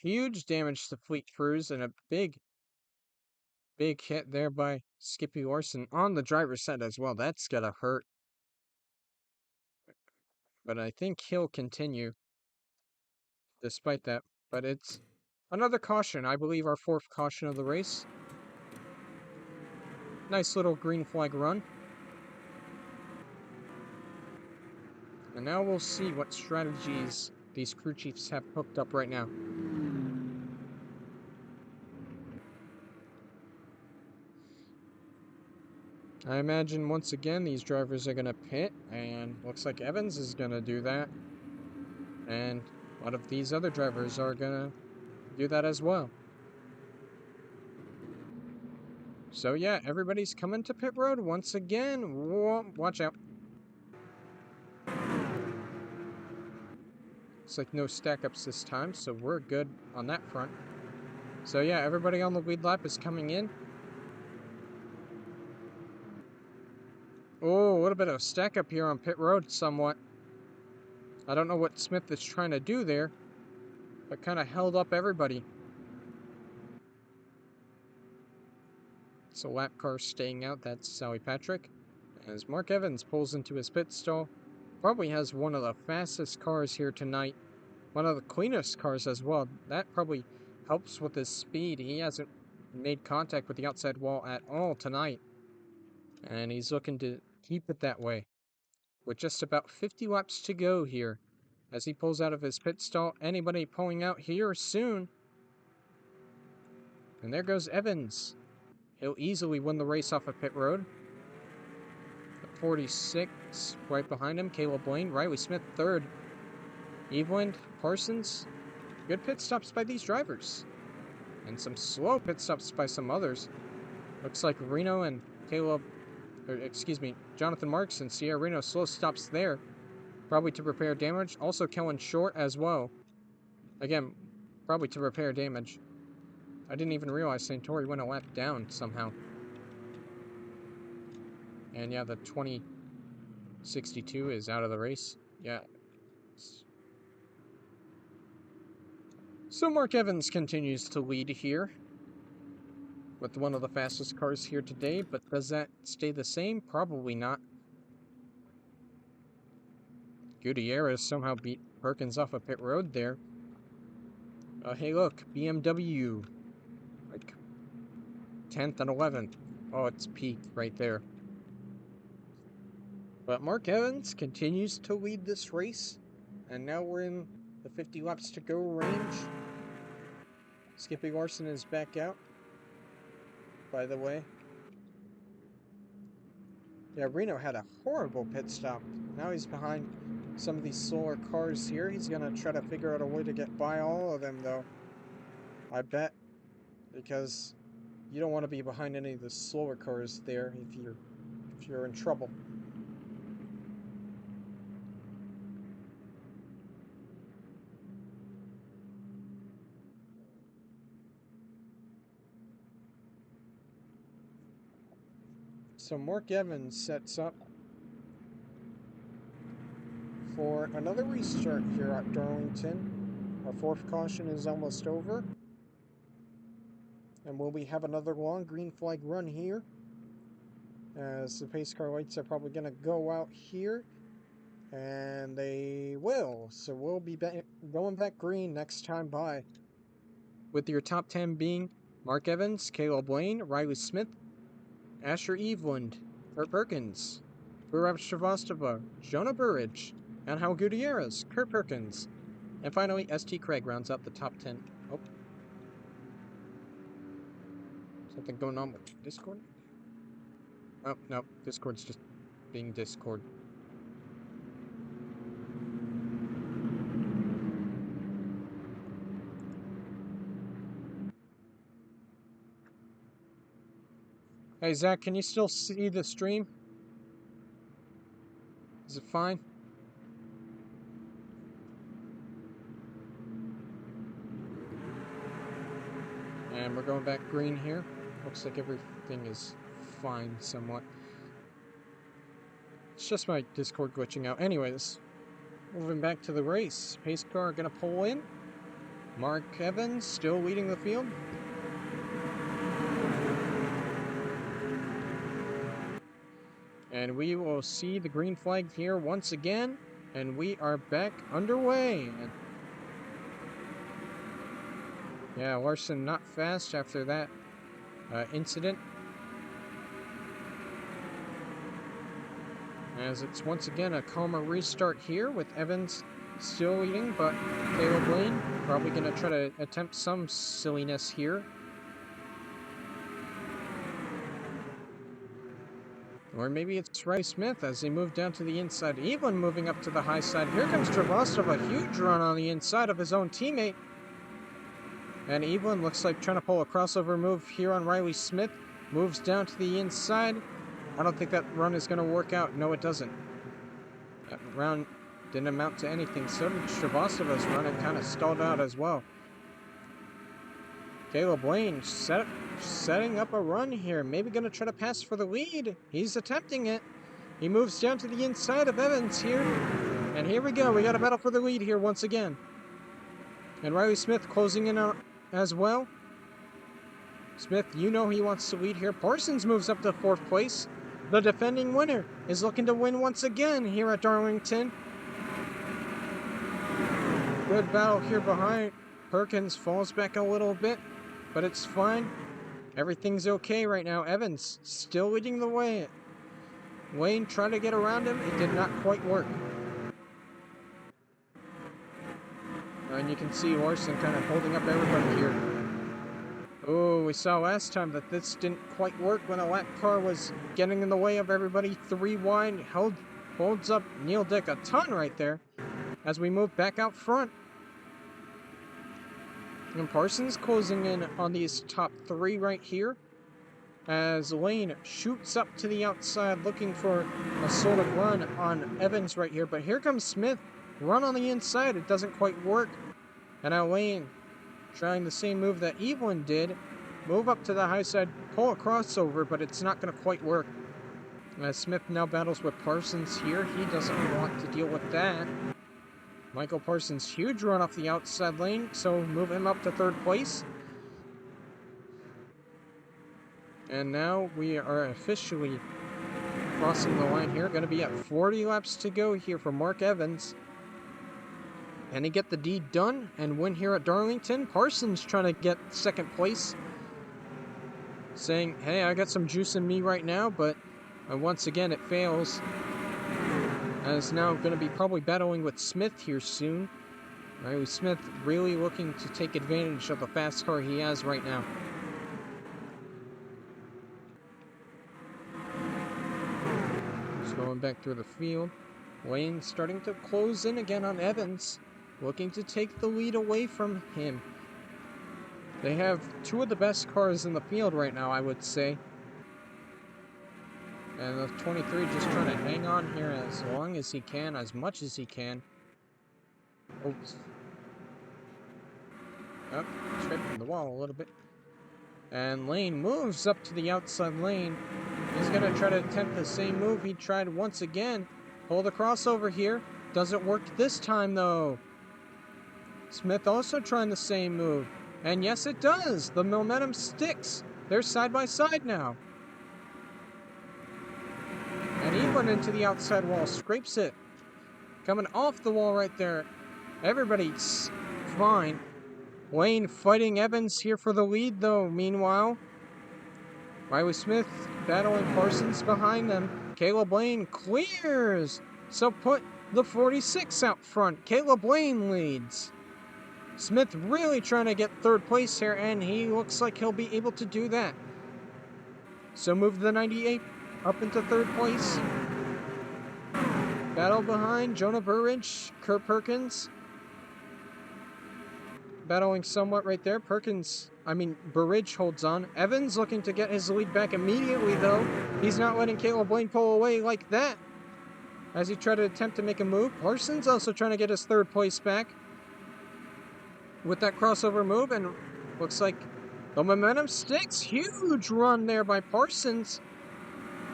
huge damage to Fleet Cruz and a big hit there by Skippy Larson on the driver's side as well. That's gotta hurt. But I think he'll continue despite that. But it's another caution. I believe our 4th caution of the race. Nice little green flag run. And now we'll see what strategies these crew chiefs have hooked up right now. I imagine once again these drivers are going to pit, and looks like Evans is going to do that. And a lot of these other drivers are going to do that as well. So yeah, everybody's coming to pit road once again. Whoa, watch out. It's like no stack-ups this time, so we're good on that front. So yeah, everybody on the lead lap is coming in. Oh, a little bit of a stack-up here on pit road somewhat. I don't know what Smith is trying to do there, but kind of held up everybody. So lap car staying out, that's Sally Patrick. As Mark Evans pulls into his pit stall, probably has one of the fastest cars here tonight. One of the cleanest cars as well. That probably helps with his speed. He hasn't made contact with the outside wall at all tonight. And he's looking to keep it that way. With just about 50 laps to go here. As he pulls out of his pit stall, anybody pulling out here soon. And there goes Evans. He'll easily win the race off of pit road. 46 right behind him, Caleb Lane, Riley Smith 3rd. Eveland, Parsons, good pit stops by these drivers. And some slow pit stops by some others. Looks like Reno and Jonathan Marks and Sierra Reno slow stops there. Probably to repair damage. Also Kellen Short as well. Again, probably to repair damage. I didn't even realize Santori went a lap down somehow. And yeah, the 2062 is out of the race. Yeah. So Mark Evans continues to lead here with one of the fastest cars here today, but does that stay the same? Probably not. Gutierrez somehow beat Perkins off of pit road there. Hey look, BMW. Like 10th and 11th. Oh, it's peak right there. But Mark Evans continues to lead this race. And now we're in the 50 laps to go range. Skippy Larson is back out, by the way. Yeah, Reno had a horrible pit stop. Now he's behind some of these slower cars here. He's going to try to figure out a way to get by all of them, though. I bet. Because you don't want to be behind any of the slower cars there if you're in trouble. So Mark Evans sets up for another restart here at Darlington. Our 4th caution is almost over. And will we have another long green flag run here? As the pace car lights are probably going to go out here. And they will. So we'll be going back green next time by. With your top 10 being Mark Evans, Caleb Lane, Riley Smith, Asher Eveland, Kurt Perkins, Burab Shrivastava, Jonah Burridge, Angel Gutierrez, Kurt Perkins, and finally ST Craig rounds out the top 10. Oh. Something going on with Discord? Oh, no. Discord's just being Discord. Hey, Zach, can you still see the stream? Is it fine? And we're going back green here. Looks like everything is fine somewhat. It's just my Discord glitching out. Anyways, moving back to the race. Pace car gonna pull in. Mark Evans still leading the field. And we will see the green flag here once again. And we are back underway. Yeah, Larson not fast after that incident. As it's once again a calmer restart here with Evans still leading, but Caleb Lane probably going to try to attempt some silliness here. Or maybe it's Riley Smith as they move down to the inside. Evelyn moving up to the high side. Here comes Travastov, a huge run on the inside of his own teammate. And Evelyn looks like trying to pull a crossover move here on Riley Smith. Moves down to the inside. I don't think that run is going to work out. No, it doesn't. That round didn't amount to anything. So did Travastova's run. It kind of stalled out as well. Caleb Lane setting up a run here. Maybe going to try to pass for the lead. He's attempting it. He moves down to the inside of Evans here. And here we go. We got a battle for the lead here once again. And Riley Smith closing in as well. Smith, you know he wants to lead here. Parsons moves up to 4th place. The defending winner is looking to win once again here at Darlington. Good battle here behind. Perkins falls back a little bit, but it's fine. Everything's okay right now. Evans still leading the way. Wayne tried to get around him. It did not quite work. And you can see Larson kind of holding up everybody here. Oh, we saw last time that this didn't quite work when a lap car was getting in the way of everybody. 3 wide, holds up Neil Dick a ton right there as we move back out front. And Parsons closing in on these top 3 right here as Lane shoots up to the outside looking for a sort of run on Evans right here. But here comes Smith, run on the inside. It doesn't quite work. And now Lane trying the same move that Evelyn did. Move up to the high side, pull a crossover, but it's not going to quite work. As Smith now battles with Parsons here. He doesn't want to deal with that. Michael Parsons, huge run off the outside lane, so move him up to 3rd place. And now we are officially crossing the line here. Going to be at 40 laps to go here for Mark Evans. And he get the deed done and win here at Darlington. Parsons trying to get 2nd place. Saying, hey, I got some juice in me right now, but once again it fails. As now going to be probably battling with Smith here soon. Riley Smith really looking to take advantage of the fast car he has right now. Just going back through the field. Wayne starting to close in again on Evans. Looking to take the lead away from him. They have 2 of the best cars in the field right now, I would say. And the 23 just trying to hang on here as long as he can, as much as he can. Oops. Oh, scraping the wall a little bit. And Lane moves up to the outside lane. He's going to try to attempt the same move he tried once again. Pull the crossover here. Doesn't work this time, though. Smith also trying the same move. And yes, it does. The momentum sticks. They're side by side now. And he went into the outside wall, scrapes it. coming off the wall right there. Everybody's fine. Lane fighting Evans here for the lead, though. Meanwhile, Riley Smith battling Parsons behind them. Caleb Lane clears. So put the 46 out front. Caleb Lane leads. Smith really trying to get third place here, and he looks like he'll be able to do that. So move the 98 up into third place. Battle behind Jonah Burridge, Kurt Perkins. Battling somewhat right there. Burridge holds on. Evans looking to get his lead back immediately, though. He's not letting Caleb Lane pull away like that as he tried to attempt to make a move. Parsons also trying to get his third place back with that crossover move, and looks like the momentum sticks. Huge run there by Parsons,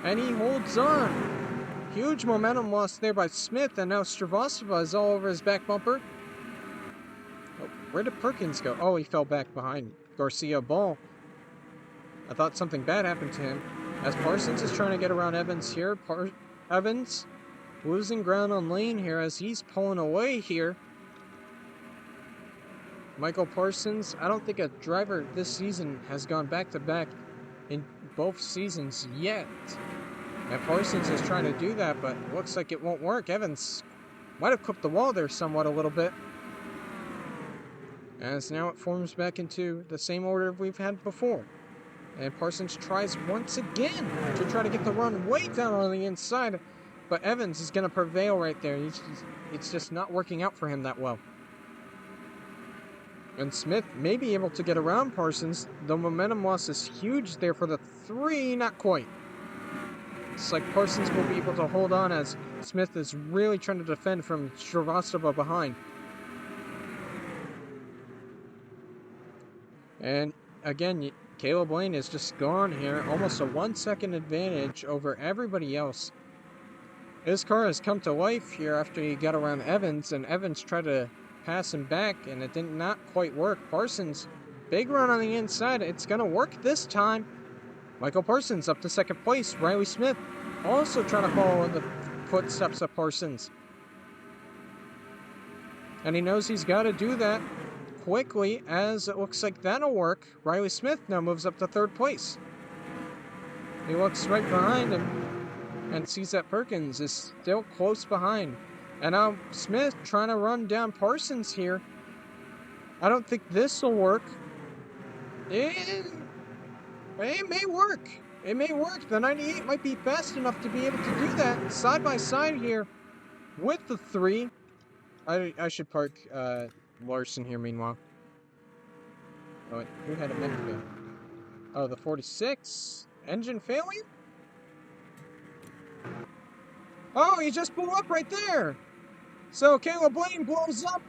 and he holds on. Huge momentum loss there by Smith, and now Srivastava is all over his back bumper. Oh, where did Perkins go? Oh, he fell back behind Garcia Ball. I thought something bad happened to him. As Parsons is trying to get around Evans here. Evans losing ground on Lane here as he's pulling away here. Michael Parsons, I don't think a driver this season has gone back-to-back in both seasons yet. And Parsons is trying to do that, but it looks like it won't work. Evans might have clipped the wall there somewhat a little bit. As now it forms back into the same order we've had before. And Parsons tries once again to try to get the run way down on the inside, but Evans is going to prevail right there. It's just not working out for him that well. And Smith may be able to get around Parsons. The momentum loss is huge there for the 3, not quite. It's like Parsons will be able to hold on as Smith is really trying to defend from Srivastava behind. And again, Caleb Lane is just gone here. Almost a 1-second advantage over everybody else. His car has come to life here after he got around Evans, and Evans tried to pass him back, and it did not quite work. Parsons, big run on the inside. It's going to work this time. Michael Parsons up to second place. Riley Smith also trying to follow in the footsteps of Parsons. And he knows he's got to do that quickly, as it looks like that'll work. Riley Smith now moves up to third place. He looks right behind him and sees that Perkins is still close behind. And now Smith trying to run down Parsons here. I don't think this will work. It may work. It may work. The 98 might be fast enough to be able to do that. Side by side here with the 3. I should park Larson here meanwhile. Oh, wait, who had a minute ago? Oh, the 46? Engine failure? Oh, he just blew up right there! So Caleb Lane blows up,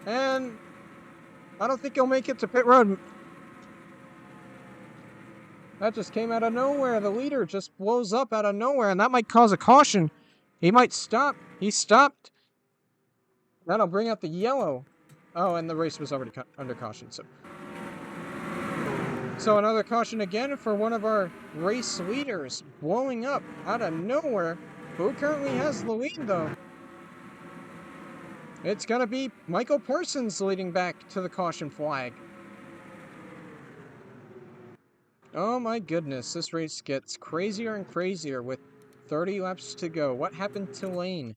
and I don't think he'll make it to pit road. That just came out of nowhere. The leader just blows up out of nowhere, and that might cause a caution. He might stop. He stopped. That'll bring out the yellow. Oh, and the race was already under caution, So another caution again for one of our race leaders, blowing up out of nowhere. Who currently has the lead, though? It's going to be Michael Parsons leading back to the caution flag. Oh my goodness, this race gets crazier and crazier with 30 laps to go. What happened to Lane?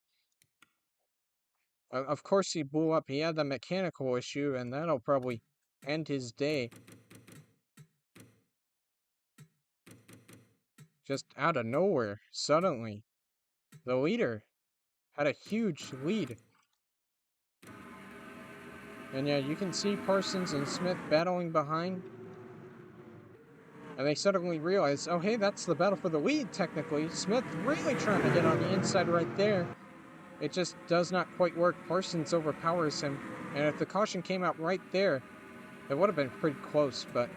Of course he blew up. He had the mechanical issue, and that'll probably end his day. Just out of nowhere, suddenly, the leader had a huge lead. And yeah, you can see Parsons and Smith battling behind. And they suddenly realize, oh hey, that's the battle for the lead, technically. Smith really trying to get on the inside right there. It just does not quite work. Parsons overpowers him. And if the caution came out right there, it would have been pretty close, but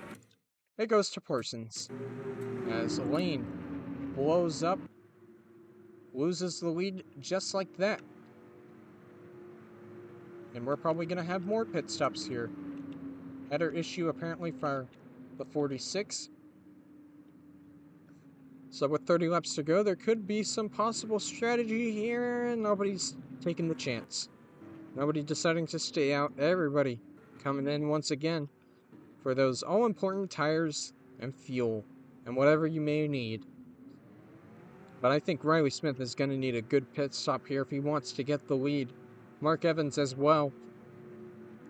it goes to Parsons. As Lane blows up, loses the lead just like that. And we're probably going to have more pit stops here. Header issue apparently for the 46. So with 30 laps to go, there could be some possible strategy here. Nobody's taking the chance. Nobody deciding to stay out. Everybody coming in once again for those all-important tires and fuel and whatever you may need. But I think Riley Smith is going to need a good pit stop here if he wants to get the lead. Mark Evans as well.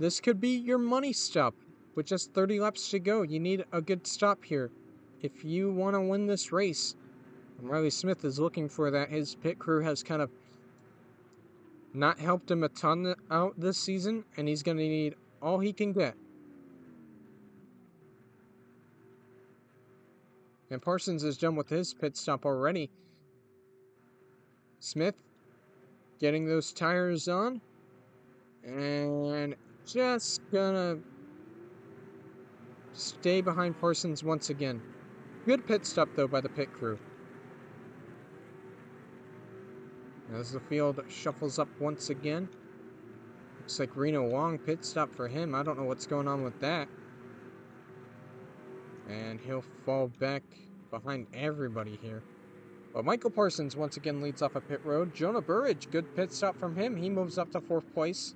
This could be your money stop. With just 30 laps to go, you need a good stop here if you want to win this race. And Riley Smith is looking for that. His pit crew has kind of not helped him a ton out this season, and he's going to need all he can get. And Parsons is done with his pit stop already. Smith getting those tires on, and just gonna stay behind Parsons once again. Good pit stop though by the pit crew. As the field shuffles up once again. Looks like Reno Long pit stop for him. I don't know what's going on with that. And he'll fall back behind everybody here. But Michael Parsons once again leads off a pit road. Jonah Burridge, good pit stop from him. He moves up to 4th place.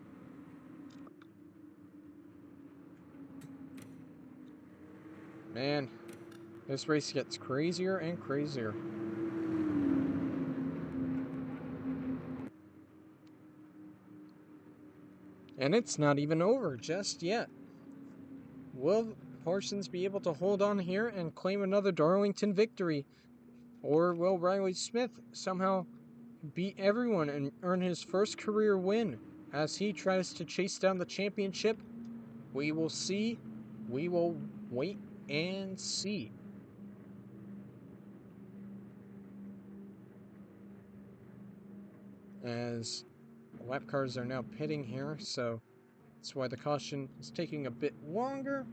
Man, this race gets crazier and crazier. And it's not even over just yet. Will Parsons be able to hold on here and claim another Darlington victory? Or will Riley Smith somehow beat everyone and earn his first career win as he tries to chase down the championship? We will see. We will wait and see. As the lap cars are now pitting here, so that's why the caution is taking a bit longer.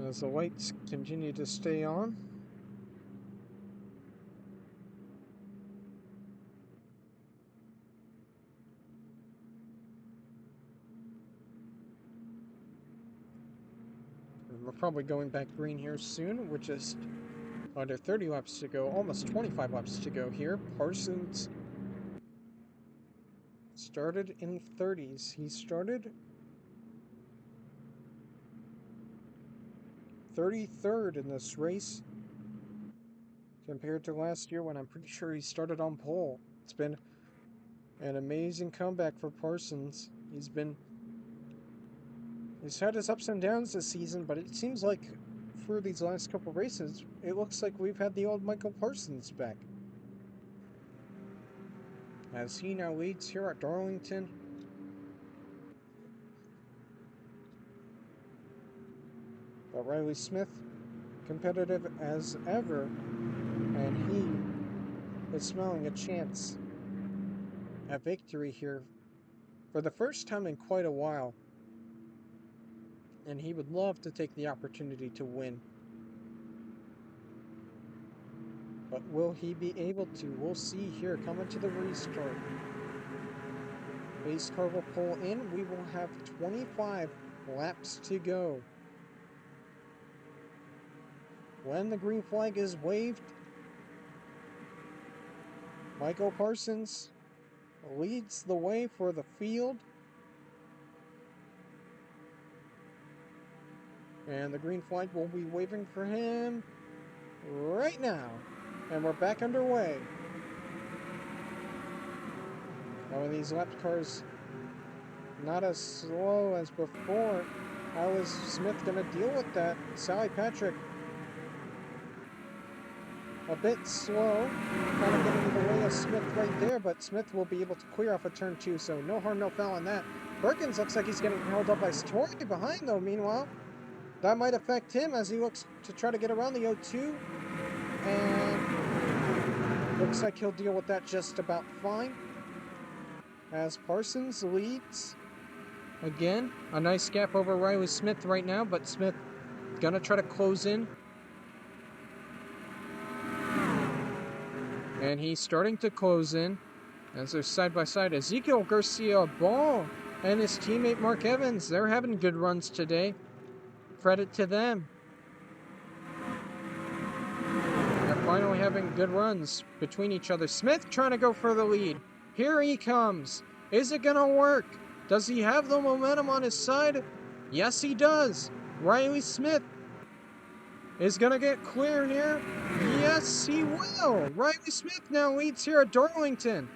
As the lights continue to stay on. And we're probably going back green here soon. We're just under 30 laps to go, almost 25 laps to go here. Parsons started in 30s. He started 33rd in this race compared to last year when I'm pretty sure he started on pole. It's been an amazing comeback for Parsons. He's had his ups and downs this season, but it seems like for these last couple races, it looks like we've had the old Michael Parsons back. As he now leads here at Darlington. But Riley Smith, competitive as ever, and he is smelling a chance at victory here for the first time in quite a while. And he would love to take the opportunity to win. But will he be able to? We'll see here coming to the restart. Base car will pull in. We will have 25 laps to go. When the green flag is waved, Michael Parsons leads the way for the field. And the green flag will be waving for him right now. And we're back underway. Now in these lap cars, not as slow as before. How is Smith going to deal with that? Sally Patrick, a bit slow. Kind of getting in the way of Smith right there, but Smith will be able to clear off a turn 2, so no harm, no foul on that. Perkins looks like he's getting held up by Story behind, though, meanwhile. That might affect him as he looks to try to get around the O2. And looks like he'll deal with that just about fine. As Parsons leads. Again, a nice gap over Riley Smith right now, but Smith gonna try to close in. And he's starting to close in as they're side by side. Ezekiel Garcia Ball and his teammate Mark Evans, they're having good runs today. Credit to them. They're finally having good runs between each other. Smith trying to go for the lead. Here he comes. Is it going to work? Does he have the momentum on his side? Yes, he does. Riley Smith is going to get clear here. Yes, he will. Riley Smith now leads here at Darlington.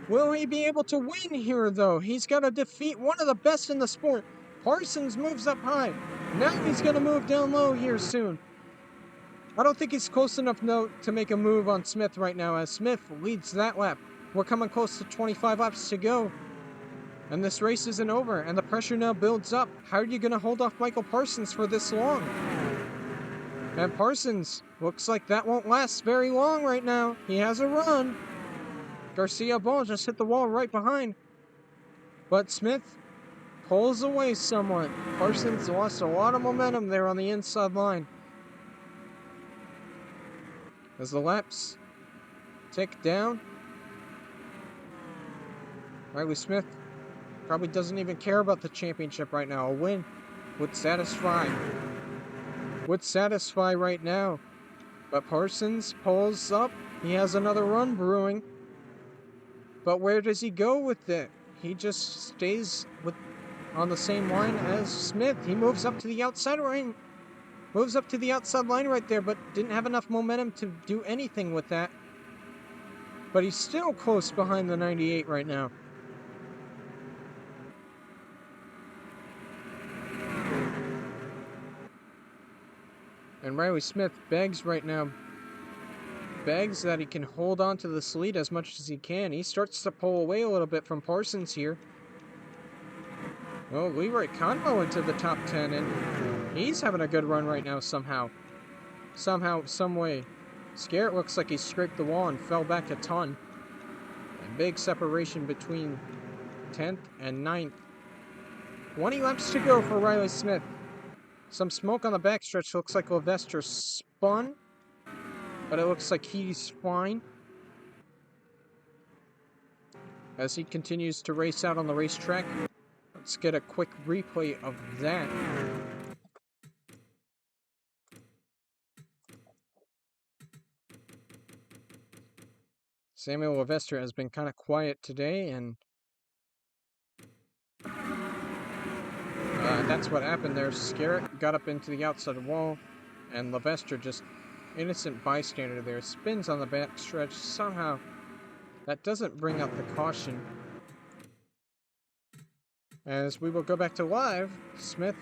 Will he be able to win here, though? He's got to defeat one of the best in the sport. Parsons moves up high. Now he's going to move down low here soon. I don't think he's close enough to make a move on Smith right now, as Smith leads that lap. We're coming close to 25 laps to go. And this race isn't over, and the pressure now builds up. How are you going to hold off Michael Parsons for this long? And Parsons, looks like that won't last very long right now. He has a run. Garcia Ball just hit the wall right behind. But Smith pulls away somewhat. Parsons lost a lot of momentum there on the inside line. As the laps tick down, Riley Smith probably doesn't even care about the championship right now. A win would satisfy right now. But Parsons pulls up. He has another run brewing. But where does he go with it? He just stays on the same line as Smith. He moves up to the outside line. Moves up to the outside line right there, but didn't have enough momentum to do anything with that. But he's still close behind the 98 right now. And Riley Smith begs right now. Begs that he can hold on to this lead as much as he can. He starts to pull away a little bit from Parsons here. Well, Leroy Convo into the top 10, and he's having a good run right now somehow. Somehow, some way. Scarrett looks like he scraped the wall and fell back a ton. A big separation between 10th and 9th. 20 laps to go for Riley Smith. Some smoke on the backstretch. Looks like Levester spun, but it looks like he's fine. As he continues to race out on the racetrack. Let's get a quick replay of that. Samuel Levester has been kind of quiet today, and that's what happened there. Scarrett got up into the outside wall, and Levester, just innocent bystander there, spins on the backstretch somehow. That doesn't bring out the caution. As we will go back to live, Smith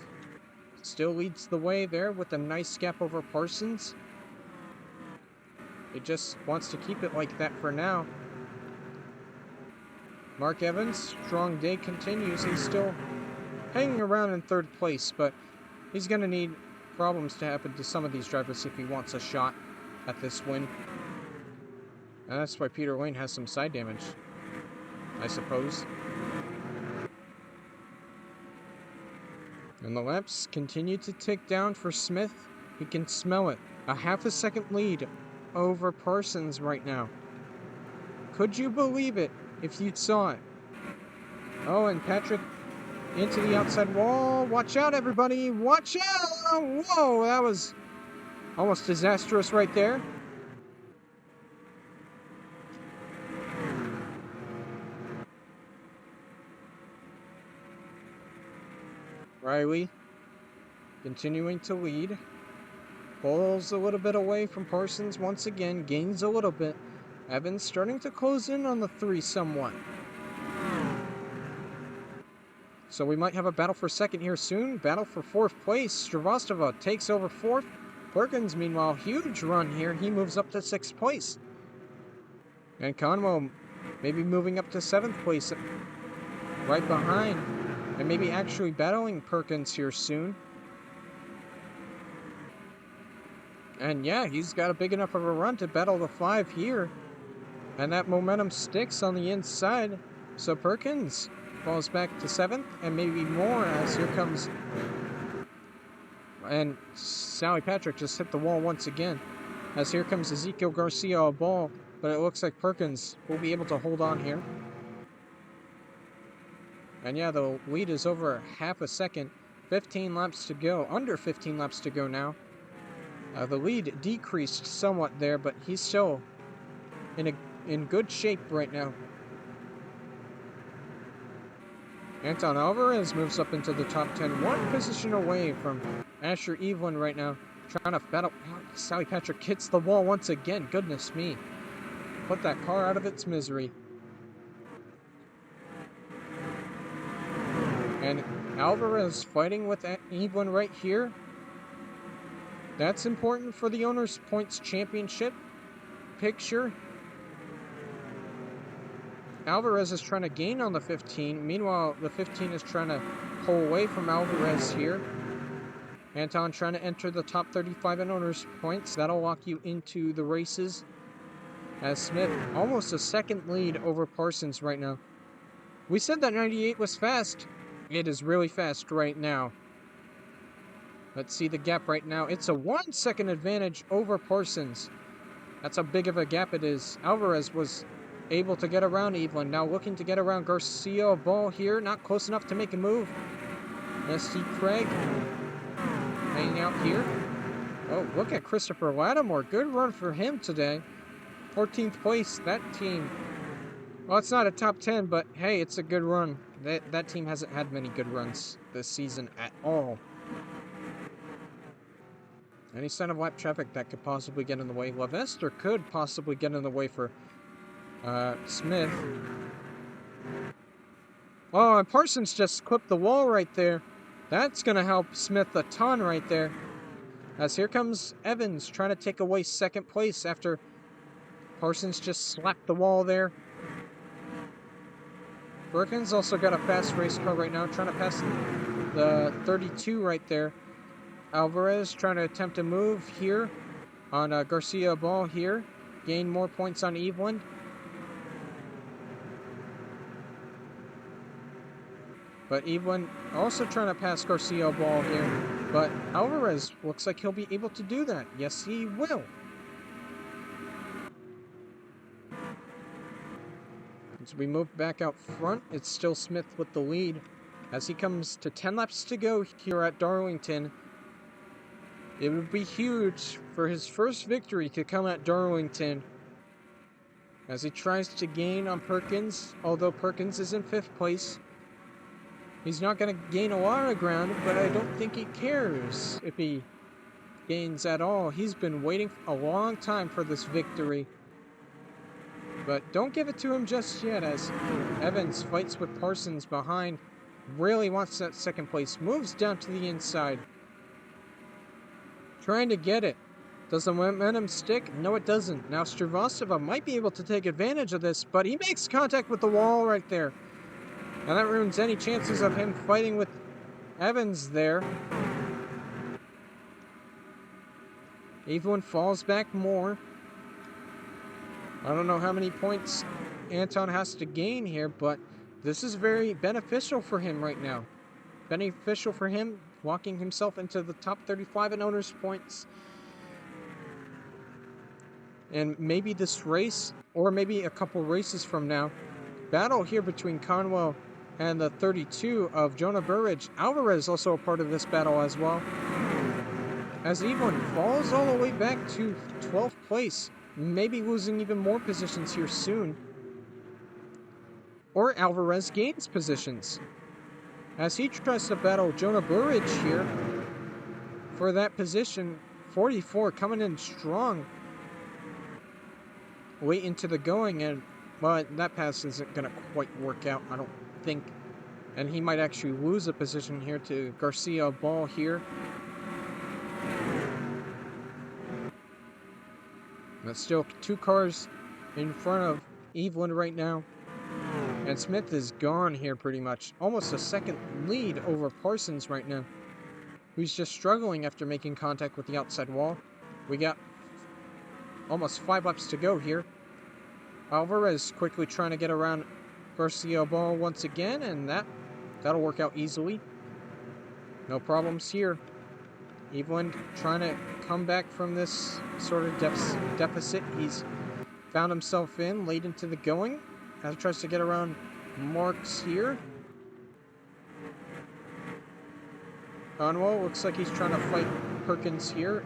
still leads the way there with a nice gap over Parsons. He just wants to keep it like that for now. Mark Evans, strong day continues. He's still hanging around in third place, but he's going to need problems to happen to some of these drivers if he wants a shot at this win. And that's why Peter Lane has some side damage, I suppose. And the laps continue to tick down for Smith. He can smell it. A half a second lead over Parsons right now. Could you believe it if you saw it? Oh, and Patrick into the outside wall. Watch out, everybody. Watch out. Whoa, that was almost disastrous right there. Riley continuing to lead. Pulls a little bit away from Parsons once again. Gains a little bit. Evans starting to close in on the 3 somewhat. So we might have a battle for second here soon. Battle for 4th place. Stravostova takes over 4th. Perkins, meanwhile, huge run here. He moves up to 6th place. And Conwell maybe moving up to 7th place. Right behind. And maybe actually battling Perkins here soon. And yeah, he's got a big enough of a run to battle the 5 here. And that momentum sticks on the inside. So Perkins falls back to 7th and maybe more, as here comes... And Sally Patrick just hit the wall once again. as here comes Ezekiel Garcia Ball, but it looks like Perkins will be able to hold on here. And yeah, the lead is over half a second. 15 laps to go, under 15 laps to go now. The lead decreased somewhat there, but he's still in good shape right now. Anton Alvarez moves up into the top 10, one position away from Asher Evelyn right now, trying to battle. Sally Patrick hits the wall once again. Goodness me. Put that car out of its misery. And Alvarez fighting with Evelyn right here. That's important for the Owners' Points Championship picture. Alvarez is trying to gain on the 15. Meanwhile, the 15 is trying to pull away from Alvarez here. Anton trying to enter the top 35 in Owners' Points. That'll lock you into the races. As Smith, almost a second lead over Parsons right now. We said that 98 was fast. It is really fast right now. Let's see the gap right now. It's a 1 second advantage over Parsons. That's how big of a gap it is. Alvarez was able to get around Evelyn. Now looking to get around Garcia Ball here. Not close enough to make a move. S.C. Craig hanging out here. Oh, look at Christopher Lattimore. Good run for him today. 14th place. That team, well, it's not a top 10, but hey, it's a good run. That team hasn't had many good runs this season at all. Any sign of lap traffic that could possibly get in the way. Lavester could possibly get in the way for Smith. Oh, and Parsons just clipped the wall right there. That's going to help Smith a ton right there. As here comes Evans trying to take away second place after Parsons just slapped the wall there. Perkins also got a fast race car right now, trying to pass the 32 right there. Alvarez trying to attempt a move here on Garcia Ball here. Gain more points on Evelyn. But Evelyn also trying to pass Garcia Ball here. But Alvarez looks like he'll be able to do that. Yes, he will. As we move back out front, it's still Smith with the lead. As he comes to 10 laps to go here at Darlington. It would be huge for his first victory to come at Darlington. As he tries to gain on Perkins, although Perkins is in 5th place. He's not going to gain a lot of ground, but I don't think he cares if he gains at all. He's been waiting a long time for this victory. But don't give it to him just yet, as Evans fights with Parsons behind. Really wants that second place. Moves down to the inside. Trying to get it. Does the momentum stick? No, it doesn't. Now Stravosova might be able to take advantage of this, but he makes contact with the wall right there. And that ruins any chances of him fighting with Evans there. Evelyn falls back more. I don't know how many points Anton has to gain here, but this is very beneficial for him right now. Beneficial for him, walking himself into the top 35 in Owners' Points. And maybe this race, or maybe a couple races from now, battle here between Conwell and the 32 of Jonah Burridge. Alvarez also a part of this battle as well. As Evelyn falls all the way back to 12th place, maybe losing even more positions here soon. Or Alvarez gains positions, as he tries to battle Jonah Burridge here for that position. 44 coming in strong late into the going, and well, that pass isn't going to quite work out, I don't think. And he might actually lose a position here to Garcia Ball here. But still 2 cars in front of Evelyn right now. And Smith is gone here pretty much. Almost a second lead over Parsons right now, who's just struggling after making contact with the outside wall. We got almost 5 laps to go here. Alvarez quickly trying to get around Garcia Ball once again, and that'll work out easily. No problems here. Evelyn trying to come back from this sort of deficit he's found himself in late into the going. As he tries to get around Marks here. Conwell looks like he's trying to fight Perkins here.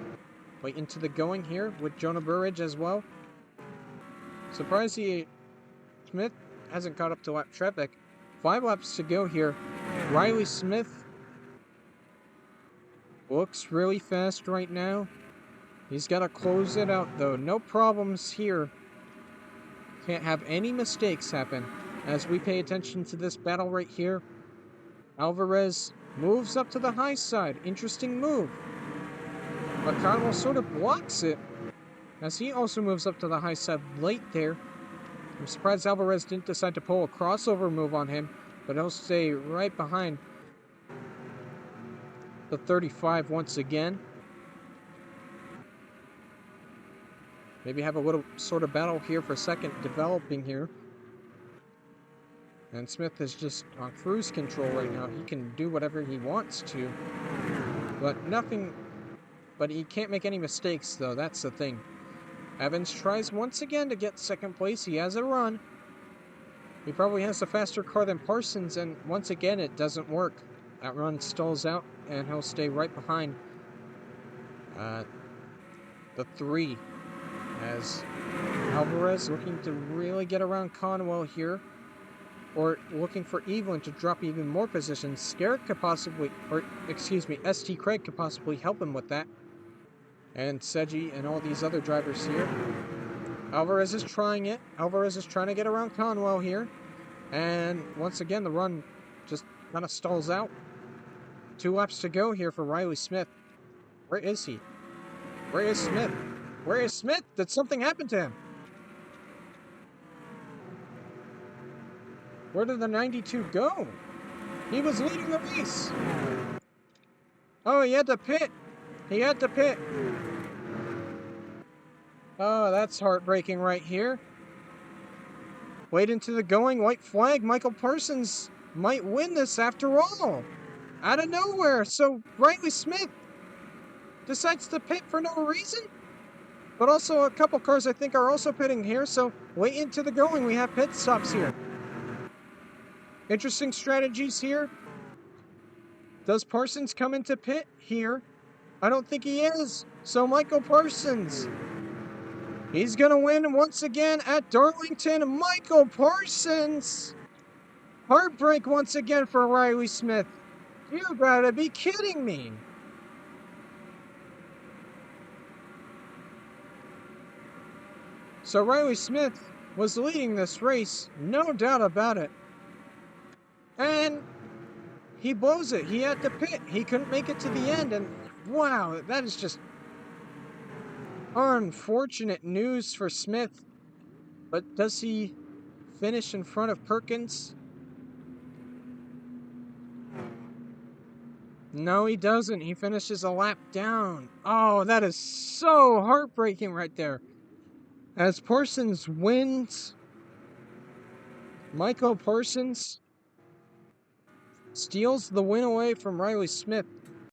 Late into the going here with Jonah Burridge as well. Surprised Smith hasn't caught up to lap traffic. 5 laps to go here. Riley Smith looks really fast right now. He's got to close it out though. No problems here. Can't have any mistakes happen as we pay attention to this battle right here. Alvarez moves up to the high side. Interesting move. But Conwell sort of blocks it as he also moves up to the high side late there. I'm surprised Alvarez didn't decide to pull a crossover move on him, but he'll stay right behind the 35 once again. Maybe have a little sort of battle here for second developing here. And Smith is just on cruise control right now. He can do whatever he wants to. But he can't make any mistakes though, that's the thing. Evans tries once again to get second place. He has a run. He probably has a faster car than Parsons, and once again it doesn't work. That run stalls out and he'll stay right behind the 3. As Alvarez looking to really get around Conwell here. Or looking for Evelyn to drop even more positions. Garrett could possibly, ST Craig could possibly help him with that. And Seji and all these other drivers here. Alvarez is trying it. Alvarez is trying to get around Conwell here. And once again, the run just kind of stalls out. 2 laps to go here for Riley Smith. Where is he? Where is Smith? Where is Smith? Did something happen to him? Where did the 92 go? He was leading the race. Oh, he had to pit. He had to pit. Oh, that's heartbreaking right here. Wait into the going. White flag. Michael Parsons might win this after all. Out of nowhere. So Riley Smith decides to pit for no reason. But also a couple cars I think are also pitting here. So wait into the going. We have pit stops here. Interesting strategies here. Does Parsons come into pit here? I don't think he is. So Michael Parsons. He's going to win once again at Darlington. Michael Parsons. Heartbreak once again for Riley Smith. You gotta be kidding me. So Riley Smith was leading this race, no doubt about it. And he blows it. He had to pit. He couldn't make it to the end. And wow, that is just unfortunate news for Smith. But does he finish in front of Perkins? No, he doesn't. He finishes a lap down. Oh, that is so heartbreaking right there. As Parsons wins, Michael Parsons steals the win away from Riley Smith.